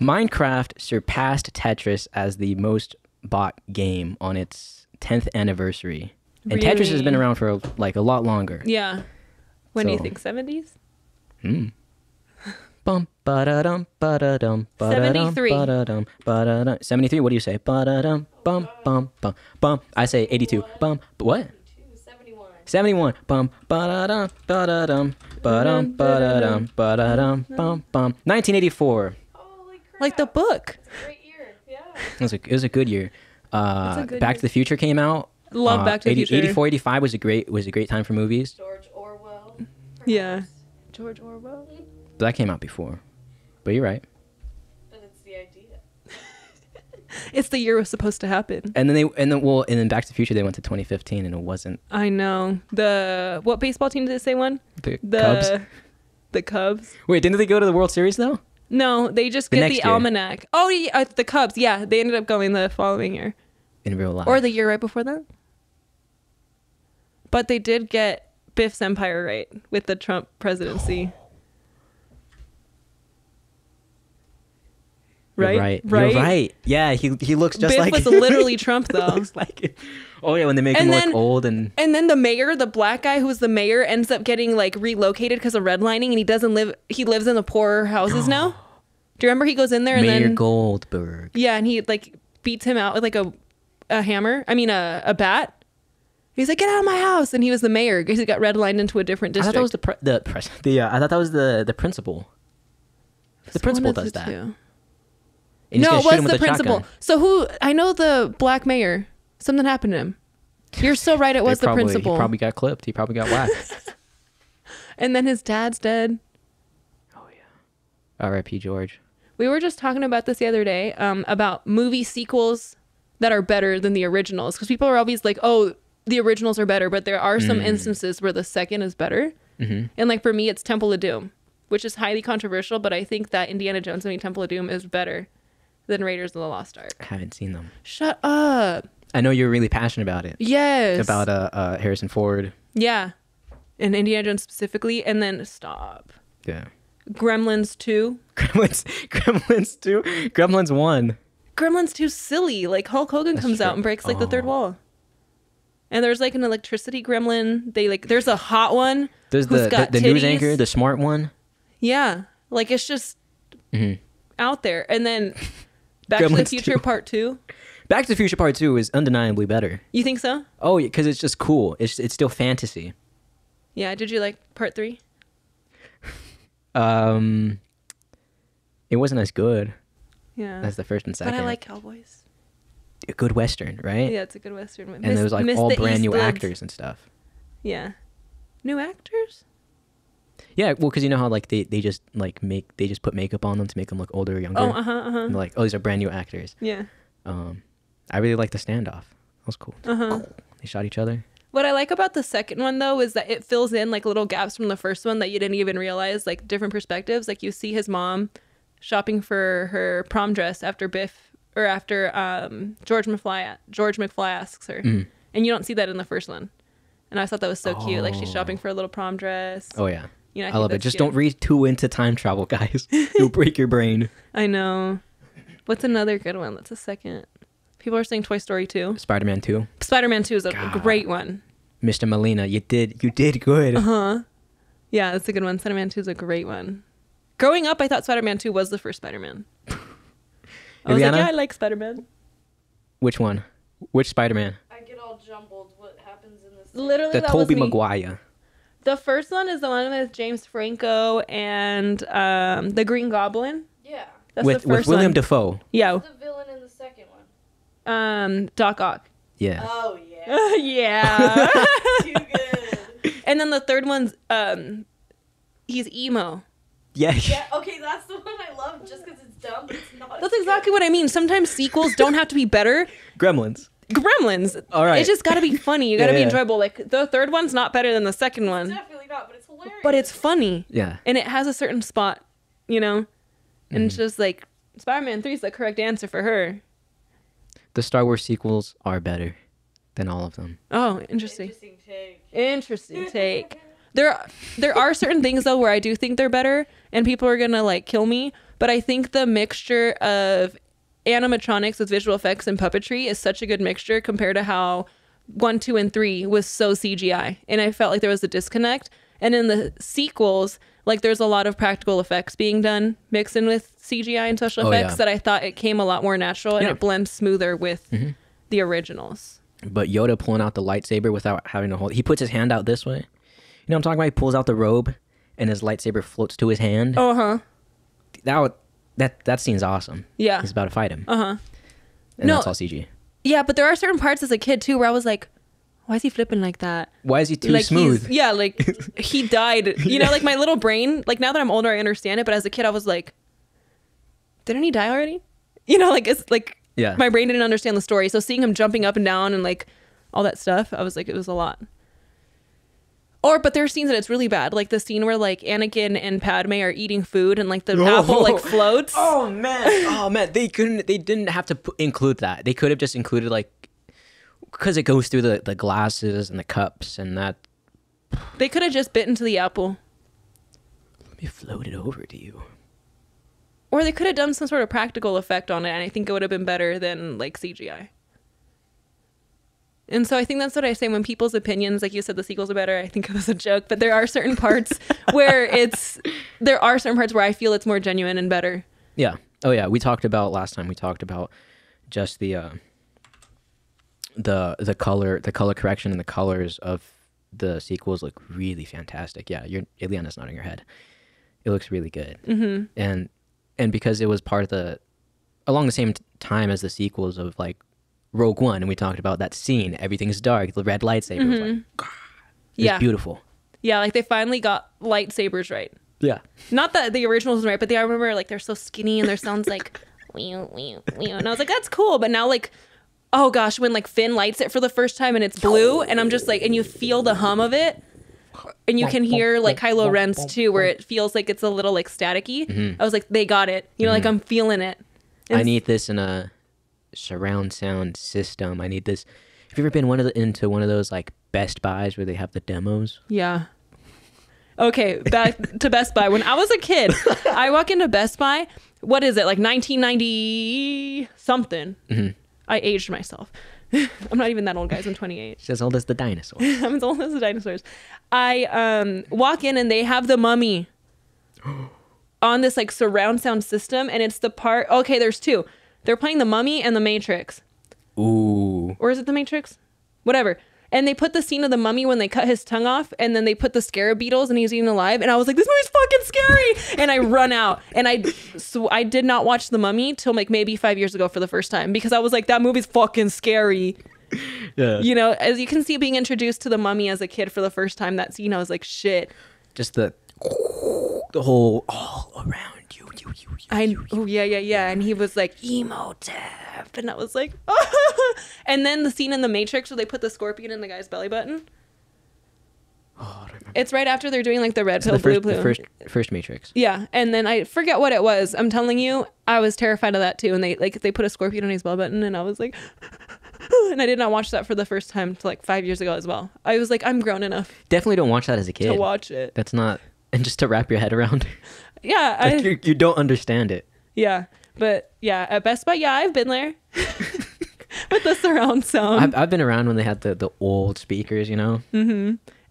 Minecraft surpassed Tetris as the most bought game on its 10th anniversary. And Tetris has Really? been around for like a lot longer. Yeah. When do you So- think? 70s? Bum ba-da-dum ba-da-dum ba-da-dum 73. ba-da-dum ba-da-dum. 73. What do you say? Ba-da-dum bum bum bum bum. I say 82. Bum. What? 71. 71. Bum ba-da-dum ba-da-dum ba-dum ba-da-dum ba-da-dum bum bum. 1984. Holy crap. Like the book. Great year. Yeah. It was a good year. a good Back year. to the Future came out. Love Back to the Future. 84, 85 was a great time for movies. George Orwell. Yeah. perhaps. George Orwell. But that came out before. But you're right. But it's the idea. It's the year it was supposed to happen. And then Back to the Future they went to 2015 and it wasn't I know. What baseball team did it say won? the Cubs. The Cubs. Wait, didn't they go to the World Series though? No, they just The get next the year. almanac. Oh, yeah, the Cubs. Yeah, they ended up going the following year. In real life. Or the year right before that. But they did get Biff's empire right with the Trump presidency. You're right. You're right. Yeah, he looks just Biff like was literally Trump, He though. looks like it. Oh yeah, when they make And him then- look old and And then the mayor, the black guy who was the mayor, ends up getting like relocated because of redlining, and he lives in the poorer houses now. Do you remember he goes in there and Mayor then Goldberg. yeah, and he like beats him out with like a hammer. I mean a bat. He's like, get out of my house, and he was the mayor because he got redlined into a different I district. thought that was I thought that was the principal. The principal does that. And he's No, gonna it shoot him was with the a principal. shotgun. So I know the black mayor. Something happened to him. You're so right. It was the principal. He probably got clipped. He probably got whacked. And then his dad's dead. Oh yeah. R.I.P. George. We were just talking about this the other day about movie sequels that are better than the originals. Because people are always like, oh, the originals are better. But there are some instances where the second is better. Mm-hmm. And like for me, it's Temple of Doom, which is highly controversial. But I think that Indiana Jones movie Temple of Doom is better than Raiders of the Lost Ark. I haven't seen them. Shut up. I know you're really passionate about it. Yes. About Harrison Ford. Yeah. And Indiana Jones specifically. And then stop. Yeah. Gremlins 2. Gremlins 2. Gremlins 1. Gremlins 2 's silly. Like Hulk Hogan That's comes true. out and breaks like the third Oh. wall. And there's like an electricity gremlin. There's a hot one. There's who's got the news titties. anchor, the smart one. Yeah. Like it's just Mhm. out there. And then Back to the Gremlins Future 2. Part 2. Back to the Future Part 2 is undeniably better. You think so? Oh, because it's just cool. It's still fantasy. Yeah. Did you like Part 3? It wasn't as good Yeah. as the first and second. But I like Cowboys. a good Western, right? Yeah, it's a good Western. And there was like all brand new actors and stuff. Yeah. New actors? Yeah, well, because you know how like they just put makeup on them to make them look older or younger. Oh, uh-huh. And they're like, oh, these are brand new actors. Yeah. I really like the standoff. That was cool. They shot each other. What I like about the second one, though, is that it fills in like little gaps from the first one that you didn't even realize, like different perspectives. Like you see his mom shopping for her prom dress after George McFly asks her. Mm. And you don't see that in the first one. And I thought that was so cute. Like she's shopping for a little prom dress. Oh yeah. You know, I love it. that's Just cute. don't read too into time travel, guys. You'll break your brain. I know. What's another good one? That's a second. People are saying Toy Story 2. Spider-Man 2. Spider-Man 2 is a God. great one. Mr. Molina, you did good. Yeah, that's a good one. Spider-Man 2 is a great one. Growing up, I thought Spider-Man 2 was the first Spider-Man. I was like, Ileana? yeah, I like Spider-Man. Which one? Which Spider-Man? I get all jumbled what happens in this. Literally, The that Tobey was me. Maguire. The first one is the one with James Franco and the Green Goblin. Yeah. That's with the first William one. Dafoe. Yeah. Who's the villain in the second one? Doc Ock. Yeah. Oh yeah. Yeah. Too good. And then the third one's he's emo. Yeah. Yeah. Okay, that's the one I love just because it's dumb, but it's not. That's exactly what I mean. Sometimes sequels don't have to be better. Gremlins. Gremlins. All right. It's just got to be funny. You got to Yeah, be yeah. enjoyable. Like the third one's not better than the second It's one, definitely not, but it's hilarious. but it's funny. Yeah. And it has a certain spot, you know? And it's just like Spider-Man 3 is the correct answer for her. The Star Wars sequels are better than all of them. Oh, interesting. Interesting take. Interesting take. There are certain things though where I do think they're better and people are going to like kill me, but I think the mixture of animatronics with visual effects and puppetry is such a good mixture compared to how 1, 2, and 3 was so CGI. And I felt like there was a disconnect. And in the sequels, like there's a lot of practical effects being done mixed in with CGI and special Oh, effects yeah. that I thought it came a lot more natural and Yeah. it blends smoother with the originals. But Yoda pulling out the lightsaber without having to hold, he puts his hand out this way. You know what I'm talking about? He pulls out the robe and his lightsaber floats to his hand. Uh-huh. That scene's awesome. Yeah. He's about to fight him. Uh-huh. And No. that's all CG. Yeah, but there are certain parts as a kid too where I was like, why is he flipping like that? Why is he too Like smooth? Yeah, like he died. You know, like my little brain, like now that I'm older, I understand it. But as a kid, I was like, didn't he die already? You know, like it's like Yeah. my brain didn't understand the story. So seeing him jumping up and down and like all that stuff, I was like, it was a lot. But there are scenes that it's really bad. Like the scene where like Anakin and Padme are eating food and like the apple like floats. Oh man, they didn't have to include that. They could have just included like, because it goes through the glasses and the cups and that. They could have just bit into the apple. Let me float it over to you. Or they could have done some sort of practical effect on it, and I think it would have been better than like CGI. And so I think that's what I say when people's opinions, like you said, the sequels are better. I think it was a joke, but there are certain parts where I feel it's more genuine and better. Yeah. Oh yeah. We talked about last time. We talked about just the color correction and the colors of the sequels look really fantastic. Yeah, Ileana's nodding her head. It looks really good. Mm-hmm. And because it was part of along the same time as the sequels of like Rogue One, and we talked about that scene. Everything's dark. The red lightsaber was like, it's beautiful. Yeah, like they finally got lightsabers right. Yeah. Not that the originals was right, but I remember like they're so skinny and their sounds like and I was like, that's cool. But now like, oh gosh, when like Finn lights it for the first time and it's blue, and I'm just like, and you feel the hum of it, and you can hear like Kylo Ren's too, where it feels like it's a little like staticky. I was like, they got it. You know, like I'm feeling it. I need this in a surround sound system. I need this. Have you ever been into one of those like Best Buys where they have the demos? Yeah. Okay, back to Best Buy. When I was a kid, I walk into Best Buy. What is it, like 1990 something? I aged myself. I'm not even that old, guys. I'm 28. She's as old as the dinosaurs. I'm as old as the dinosaurs. I walk in and they have the Mummy on this like surround sound system, and it's the part. Okay, there's two. They're playing the Mummy and the Matrix. Ooh. Or is it the Matrix? Whatever. And they put the scene of the Mummy when they cut his tongue off, and then they put the scarab beetles and he's eaten alive. And I was like, this movie's fucking scary. And I run out. And I did not watch The Mummy till like maybe 5 years ago for the first time, because I was like, that movie's fucking scary. Yeah. You know, as you can see, being introduced to the Mummy as a kid for the first time, that scene, I was like, shit. Just the whole all around you. Oh yeah. And he was like, Emotep. And I was like, and then the scene in the Matrix where they put the scorpion in the guy's belly button. Oh, I don't remember. It's right after they're doing like the red pill, the first, blue. the first Matrix. Yeah, and then I forget what it was. I'm telling you, I was terrified of that too. And they put a scorpion on his belly button, and I was like, and I did not watch that for the first time till like 5 years ago as well. I was like, I'm grown enough Definitely don't watch that as a kid. to watch it. That's not, and just to wrap your head around. Yeah, Like you don't understand it. yeah, but yeah, at Best Buy, yeah, I've been there with the surround sound. I've been around when they had the old speakers, you know.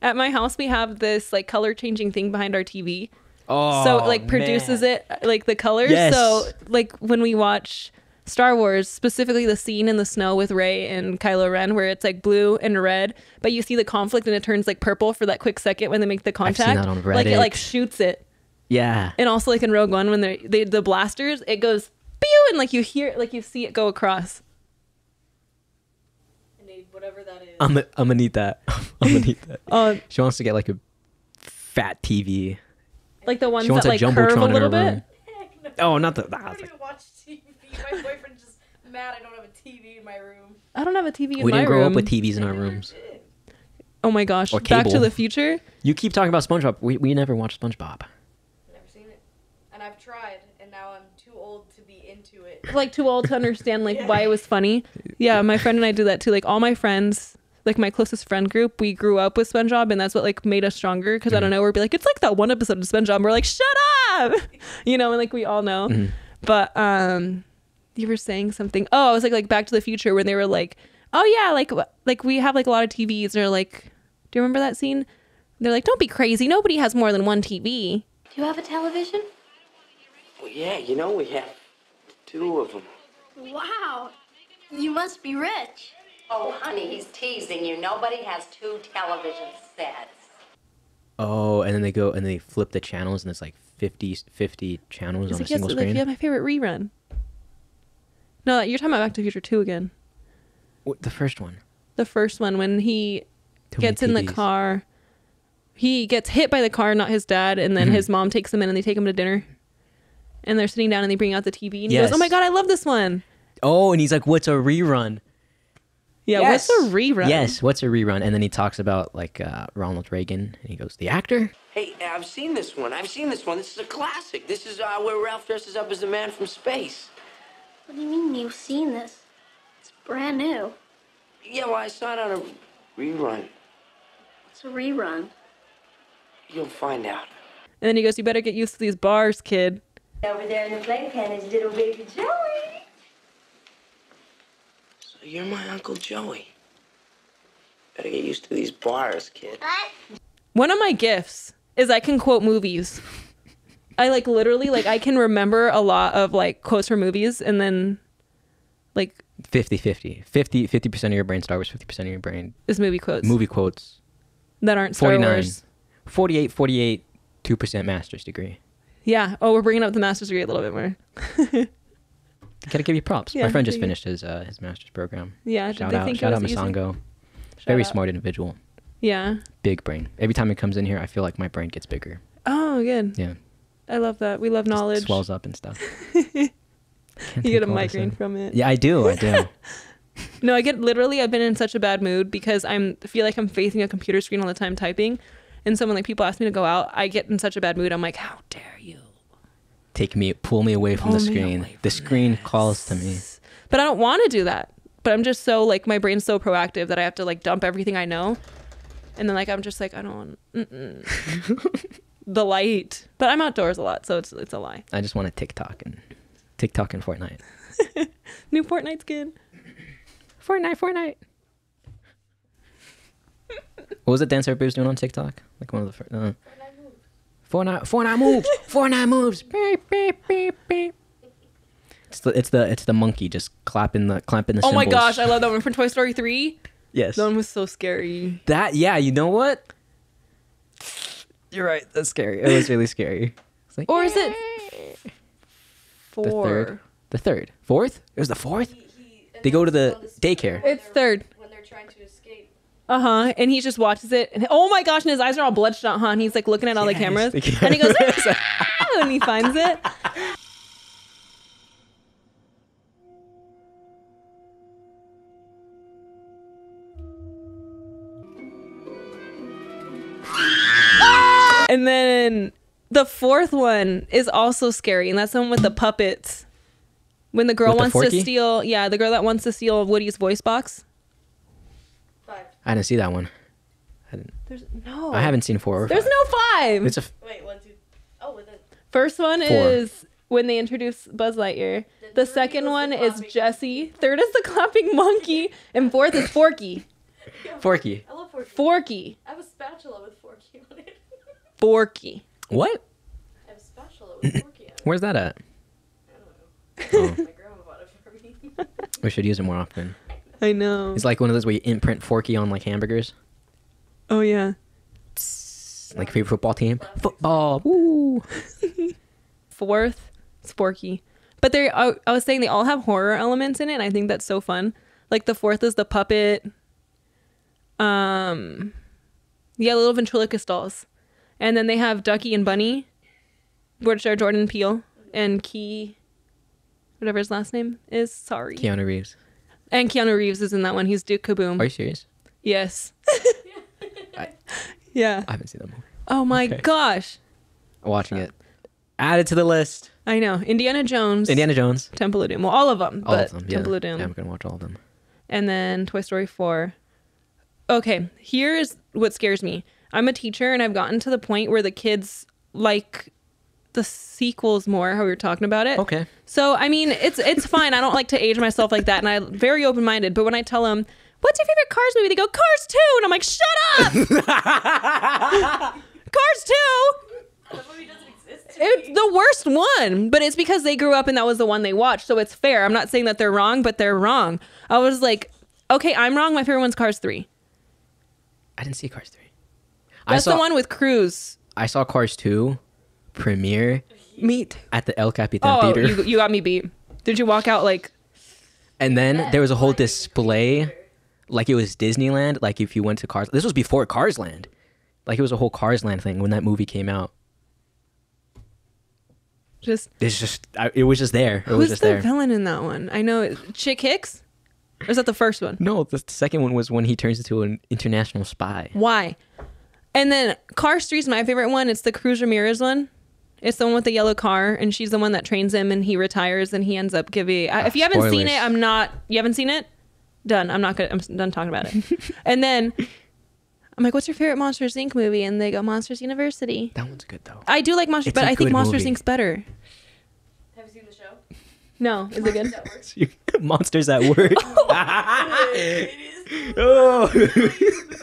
At my house, we have this like color changing thing behind our TV. Oh, So it like produces it like the colors. Yes. So like when we watch Star Wars, specifically the scene in the snow with Rey and Kylo Ren where it's like blue and red, but you see the conflict and it turns like purple for that quick second when they make the contact. I've seen that on Reddit. Like it like shoots it. Yeah. And also like in Rogue One when they the blasters, it goes pew and like you hear like you see it go across. I need whatever that is. I'm gonna need that. I'm gonna need that. She wants to get like a fat TV. Like the ones She wants that like a curve a jumbotron in her little bit. room. Heck no. Oh, not the. I don't even watch TV. My boyfriend's just mad I don't have a TV in my room. I don't have a TV in my room. We didn't grow up with TVs in our rooms. Oh my gosh. Or Back to cable. the Future. You keep talking about SpongeBob. We never watched SpongeBob. Never seen it. And I've tried, and now I'm too old to be into it. Like too old to understand like why it was funny. Yeah, my friend and I do that too. Like all my friends, like my closest friend group, we grew up with SpongeBob, and that's what like made us stronger. Because I don't know, we'd be like, it's like that one episode of SpongeBob. And we're like, shut up, you know, and like we all know. But you were saying something. Oh, I was like Back to the Future when they were like, oh yeah, like we have like a lot of TVs. They're like, do you remember that scene? They're like, don't be crazy. Nobody has more than one TV. Do you have a television? Well, yeah, you know, we have 2 of them. Wow. You must be rich. Oh, honey, he's teasing you. Nobody has 2 television sets. Oh, and then they go and they flip the channels, and it's like 50 channels on a single Like, screen. yeah, my favorite rerun. No, you're talking about Back to the Future 2 again. What, the first one. The first one when he Too gets many in the TVs. car. He gets hit by the car, not his dad, and then his mom takes him in and they take him to dinner. And they're sitting down and they bring out the TV and he Yes. goes, oh my God, I love this one. Oh, and he's like, what's a rerun? Yeah, Yes. what's a rerun? Yes, what's a rerun? And then he talks about like Ronald Reagan, and he goes, the actor? Hey, I've seen this one. This is a classic. This is where Ralph dresses up as the man from space. What do you mean you've seen this? It's brand new. Yeah, well, I saw it on a rerun. It's a rerun. You'll find out. And then he goes, you better get used to these bars, kid. Over there in the playpen is little baby Joey. So you're my Uncle Joey. Better get used to these bars, kid. One of my gifts is I can quote movies. I like literally like I can remember a lot of like quotes from movies and then like 50-50. 50% of your brain Star Wars, 50% of your brain is movie quotes movie quotes. that aren't Star 49. Wars. 48, 2% master's degree. Yeah. Oh, we're bringing up the master's degree a little bit more. Gotta give you props. Yeah, My friend just thank you. finished his master's program. Yeah. Shout did they out, think shout it out was easy? Masongo. Very out. smart individual. Yeah. Big brain. Every time it comes in here, I feel like my brain gets bigger. Oh, good. Yeah. I love that. We love Just knowledge. swells up and stuff. You get a all this migraine in. from it. Yeah, I do. No, I get literally. I've been in such a bad mood because I feel like I'm facing a computer screen all the time typing, and so when like people ask me to go out, I get in such a bad mood. I'm like, how dare you? Pull me away from the Pull me screen. away The from screen this. calls to me. But I don't want to do that. But I'm just so like my brain's so proactive that I have to like dump everything I know, and then like I'm just like I don't want the light. But I'm outdoors a lot, so it's a lie. I just want to TikTok and Fortnite. New Fortnite skin. Fortnite. What was the dance everybody was doing on TikTok? Like one of the first. Fortnite moves. Fortnite moves. Beep, beep, beep, beep. It's the monkey just clapping the Oh my cymbals. gosh, I love that one from Toy Story 3. Yes. That one was so scary. Yeah, you know what? You're right. That's scary. It was really scary. It's like, Or is it the 4? third, fourth? It was the fourth. They go to the daycare. It's third. When they're trying to escape. Uh-huh. And he just watches it. And, oh my gosh, and his eyes are all bloodshot, huh? And he's like looking at all the Yes, cameras. the And he goes, cameras. "Ah," when he finds it. And then the fourth one is also scary, and that's the one with the puppets. When the girl With the wants to Forky? steal, the girl that wants to steal Woody's voice box. 5. I didn't see that one. There's no. I haven't seen 4 or 5. There's no 5. It's a Wait, 1, 2. Oh, with it. First one 4. is when they introduce Buzz Lightyear. The third second was one the is clapping Jessie. Third is the clapping monkey, and fourth is Forky. Forky. I love Forky. Forky. I have a spatula with Forky on it. Forky. What? I have a spatula with Forky on it. Where's that at? I don't know. My grandma bought it for me. We should use it more often. I know. It's like one of those where you imprint Forky on like hamburgers. Oh yeah. Like favorite football team. Football. Woo. Fourth, Sporky. But I was saying they all have horror elements in it, and I think that's so fun. Like the fourth is the puppet. Little ventriloquist dolls. And then they have Ducky and Bunny, which are Jordan Peele and Key, whatever his last name is. Sorry. Keanu Reeves. And Keanu Reeves is in that one. He's Duke Kaboom. Are you serious? Yes. I Yeah. haven't seen that movie. Oh my Okay. gosh. Watching it. Added to the list. I know. Indiana Jones. Indiana Jones. Temple of Doom. Well, all of them. All but of them. Yeah. Temple of Doom. Yeah, I'm gonna watch all of them. And then Toy Story 4. Okay, here's what scares me. I'm a teacher, and I've gotten to the point where the kids like the sequels more, how we were talking about it. Okay. So, I mean, it's fine. I don't like to age myself like that, and I'm very open-minded. But when I tell them, what's your favorite Cars movie? They go, Cars 2! And I'm like, shut up! Cars 2! That movie doesn't exist. It's the worst one, but it's because they grew up and that was the one they watched, so it's fair. I'm not saying that they're wrong, but they're wrong. I was like, okay, I'm wrong. My favorite one's Cars 3. I didn't see Cars 3. That's the one with Cruise. I saw Cars 2 premiere Meat. at the El Capitan Oh, Theater. you got me beat. Did you walk out like... And then there was a whole display, like it was Disneyland. Like if you went to Cars, this was before Cars Land. Like it was a whole Cars Land thing when that movie came out. Just... It was just there. It was Who's just the there. villain in that one? I know Chick Hicks? Or is that the first one? No, the second one was when he turns into an international spy. Why? And then Cars 3 is my favorite one. It's the Cruz Ramirez one. It's the one with the yellow car, and she's the one that trains him, and he retires, and he ends up giving... if you haven't seen spoilers. it, I'm not... You haven't seen it? Done. I'm done talking about it. And then I'm like, what's your favorite Monsters, Inc. movie? And they go, Monsters University. That one's good though. I do like Monsters, It's but a I think good Monsters, movie. Inc.'s better. Have you seen the show? No. Is it good? That works. Monsters at work. Oh,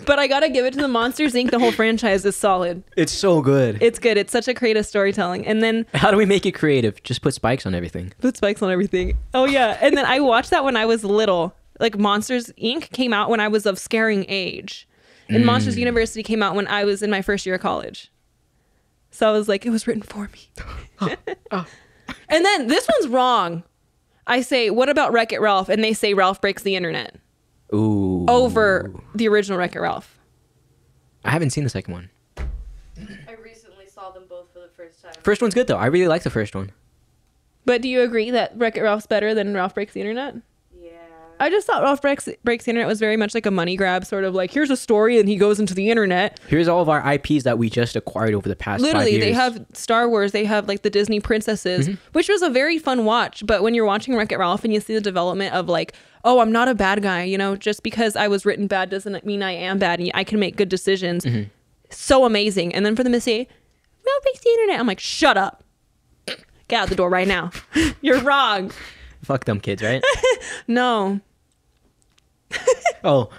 But I gotta give it to the Monsters, Inc. The whole franchise is solid. it's so good. It's good. It's such a creative storytelling. And then How do we make it creative? Just put spikes on everything. put spikes on everything. Oh yeah. And then I watched that when I was little. Like Monsters Inc. came out when I was of scaring age. And Monsters University came out when I was in my first year of college. So I was like, it was written for me. And then this one's wrong. I say, what about Wreck-It Ralph? And they say Ralph Breaks the Internet Ooh. over the original Wreck-It Ralph. I haven't seen the second one. I recently saw them both for the first time. First one's good though. I really like the first one. But do you agree that Wreck-It Ralph's better than Ralph Breaks the Internet? Yeah. I just thought Ralph Breaks the Internet was very much like a money grab, sort of like, here's a story and he goes into the internet. Here's all of our IPs that we just acquired over the past 5 Literally, years. they have Star Wars, they have like the Disney princesses, which was a very fun watch. But when you're watching Wreck-It Ralph and you see the development of like, oh, I'm not a bad guy, you know, just because I was written bad doesn't mean I am bad and I can make good decisions. So amazing. And then for them to say, Ralph Breaks the Internet, I'm like, shut up. Get out the door right now. You're wrong. Fuck them kids, right? No. Oh.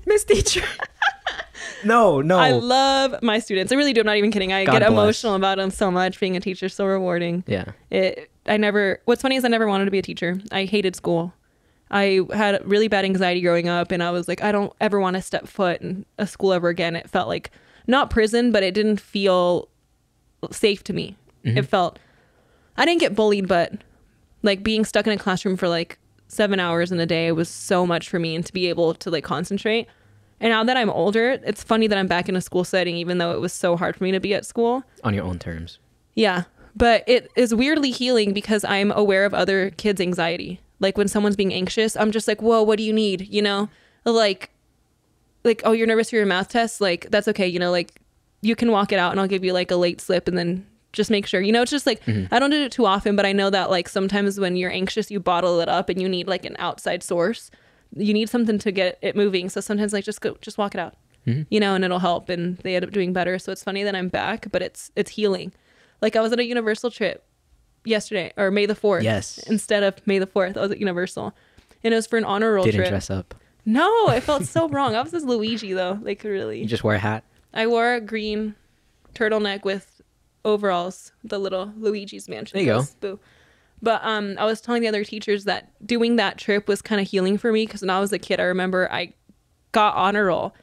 Miss Teacher. No. I love my students. I really do. I'm not even kidding. I God get bless. emotional about them so much. Being a teacher is so rewarding. Yeah. What's funny is I never wanted to be a teacher. I hated school. I had really bad anxiety growing up, and I was like, I don't ever want to step foot in a school ever again. It felt like not prison, but it didn't feel safe to me. It felt, I didn't get bullied, but like being stuck in a classroom for like 7 hours in a day was so much for me, and to be able to like concentrate. And now that I'm older, it's funny that I'm back in a school setting, even though it was so hard for me to be at school. On your own terms. Yeah. But it is weirdly healing because I'm aware of other kids' anxiety. Like when someone's being anxious, I'm just like, whoa, what do you need? You know, like, oh, you're nervous for your math test? Like, that's okay. You know, like you can walk it out and I'll give you like a late slip and then just make sure, you know, it's just like, I don't do it too often, but I know that like sometimes when you're anxious, you bottle it up and you need like an outside source. You need something to get it moving. So sometimes like just walk it out, you know, and it'll help. And they end up doing better. So it's funny that I'm back, but it's healing. Like I was at a Universal trip yesterday or May the 4th. Yes. Instead of May the 4th, I was at Universal and it was for an honor roll Didn't trip. dress up. No, I felt so wrong. I was this Luigi though. Like really. You just wear a hat. I wore a green turtleneck with overalls, the little Luigi's Mansion. There you go. dress. Boo. But I was telling the other teachers that doing that trip was kind of healing for me because when I was a kid, I remember I got honor roll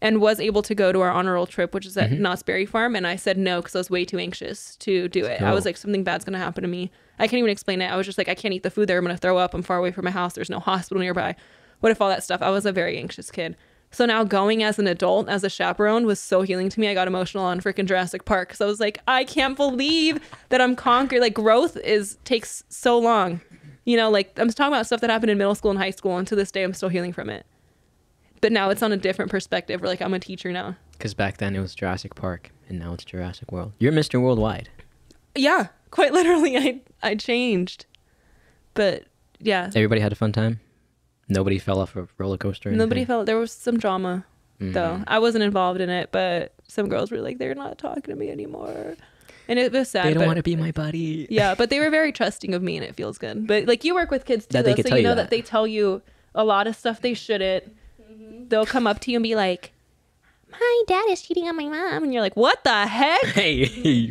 and was able to go to our honor roll trip, which is at Knott's Berry Farm. And I said no because I was way too anxious to do it. I was like, something bad's going to happen to me. I can't even explain it. I was just like, I can't eat the food there. I'm going to throw up. I'm far away from my house. There's no hospital nearby. What if all that stuff? I was a very anxious kid. So now going as an adult, as a chaperone, was so healing to me. I got emotional on freaking Jurassic Park because I was like, I can't believe that I'm conquered. Like growth takes so long. You know, like I'm talking about stuff that happened in middle school and high school, and to this day I'm still healing from it. But now it's on a different perspective. Where like I'm a teacher now. Because back then it was Jurassic Park, and now it's Jurassic World. You're Mr. Worldwide. Yeah, quite literally, I changed. But yeah, Everybody had a fun time. Nobody fell off a roller coaster. Or nobody anything? felt. There was some drama though. I wasn't involved in it, but some girls were like, they're not talking to me anymore, and it was sad. They don't but- want to be my buddy. Yeah, but they were very trusting of me, and it feels good. But like you work with kids too, That they though, could so tell you you know that. that they tell you a lot of stuff they shouldn't. They'll come up to you and be like, "My dad is cheating on my mom," and you're like, "What the heck?" Hey,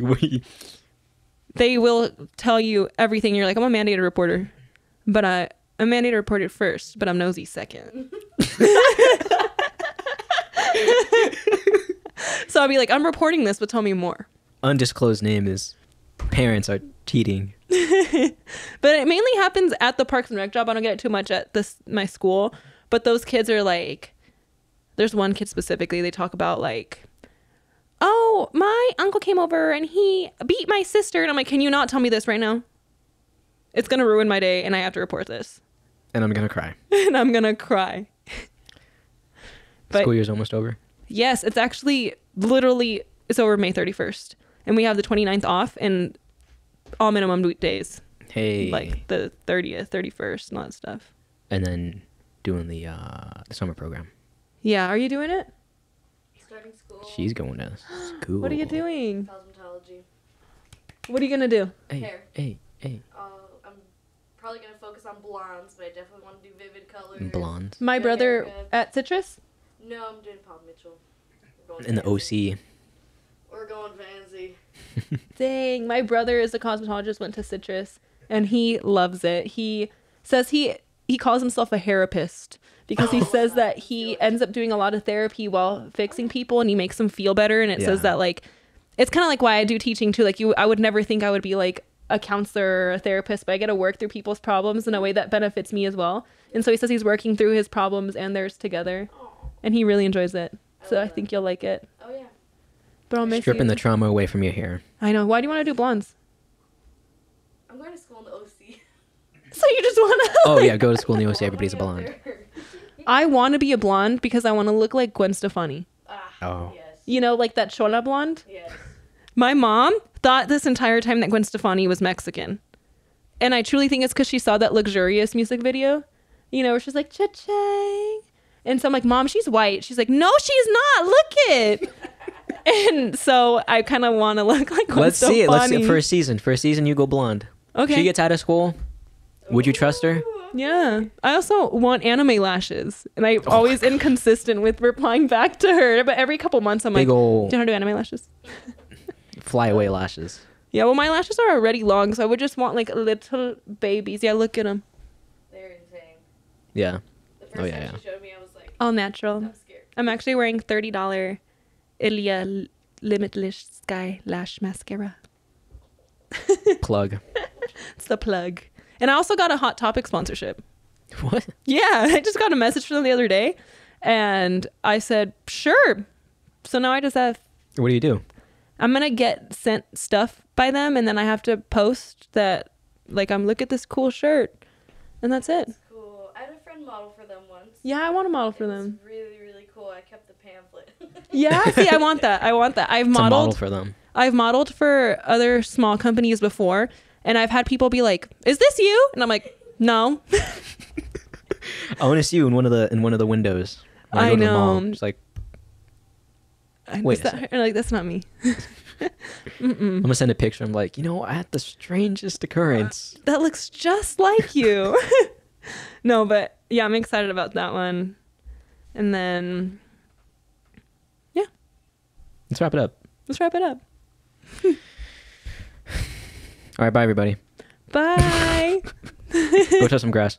They will tell you everything. You're like, "I'm a mandated reporter, but I'm mandated reporter first, but I'm nosy second." So I'll be like, "I'm reporting this, but tell me more." undisclosed name is parents are cheating. But it mainly happens at the Parks and Rec job. I don't get it too much at my school, but those kids are like, there's one kid specifically, they talk about like, oh, my uncle came over and he beat my sister. And I'm like, can you not tell me this right now? It's going to ruin my day and I have to report this. And I'm going to cry. And I'm going to cry. But School year's almost over. yes, it's actually literally, it's over May 31st. And we have the 29th off and all minimum days. Hey. Like the 30th, 31st and all that stuff. And then doing the summer program. Yeah, are you doing it? Starting school. She's going to school. What are you doing? Cosmetology. What are you gonna do? Hey, Hair. hey. I'm probably gonna focus on blondes, but I definitely want to do vivid colors. Blondes. My Good brother haircut. at Citrus? No, I'm doing Paul Mitchell. We're going In the fancy. OC. We're going fancy. Dang, my brother is a cosmetologist, went to Citrus, and he loves it. He says he calls himself a therapist because he says that he ends up doing a lot of therapy while fixing people, and he makes them feel better. And it says Yeah. that like, it's kind of like why I do teaching too. Like I would never think I would be like a counselor or a therapist, but I get to work through people's problems in a way that benefits me as well. And so he says he's working through his problems and theirs together, and he really enjoys it. So I think you'll like it. Oh yeah. But I'll miss Stripping you. the trauma away from your hair. I know. Why do you want to do blondes? I'm going to school in the OC. So you just want to? Oh, yeah. Go to school in the OC. Everybody's a blonde. I want to be a blonde because I want to look like Gwen Stefani. Oh. Yes. You know, like that Chola blonde. Yes. My mom thought this entire time that Gwen Stefani was Mexican. And I truly think it's because she saw that luxurious music video, you know, where she's like, cha-chang. And so I'm like, Mom, she's white. She's like, no, she's not. Look it. And so I kind of want to look like Gwen Let's Stefani. see it. Let's see it. First season, you go blonde. Okay. She gets out of school. Would you trust her? Yeah. I also want anime lashes. And I'm always inconsistent with replying back to her. But every couple months I'm Big like, ol' do you want to do anime lashes? flyaway lashes. Yeah, well, my lashes are already long, so I would just want like little babies. Yeah, look at them. They're insane. Yeah. The first Oh, yeah, time yeah. she showed me, I was like, All natural. I'm scared. I'm actually wearing $30 Ilia Limitless Sky Lash Mascara. Plug. It's the plug. And I also got a Hot Topic sponsorship. What? Yeah, I just got a message from them the other day, and I said, sure. So now I just have, What do you do? I'm going to get sent stuff by them, and then I have to post that, like, look at this cool shirt, and that's it. Cool. I had a friend model for them once. Yeah, I want to model for It them. was really, really cool. I kept the pamphlet. Yeah, see, I want that. I've It's a model modeled for them. I've modeled for other small companies before, and I've had people be like, "Is this you?" And I'm like, "No." I want to see you in one of the windows. When I go to the mall. know. It's like, And Wait is a that sec. her? And like, that's not me. I'm gonna send a picture. I'm like, I had the strangest occurrence. That looks just like you. No, but yeah, I'm excited about that one. And then, yeah, Let's wrap it up. let's wrap it up. All right, bye everybody. Bye. Go touch some grass.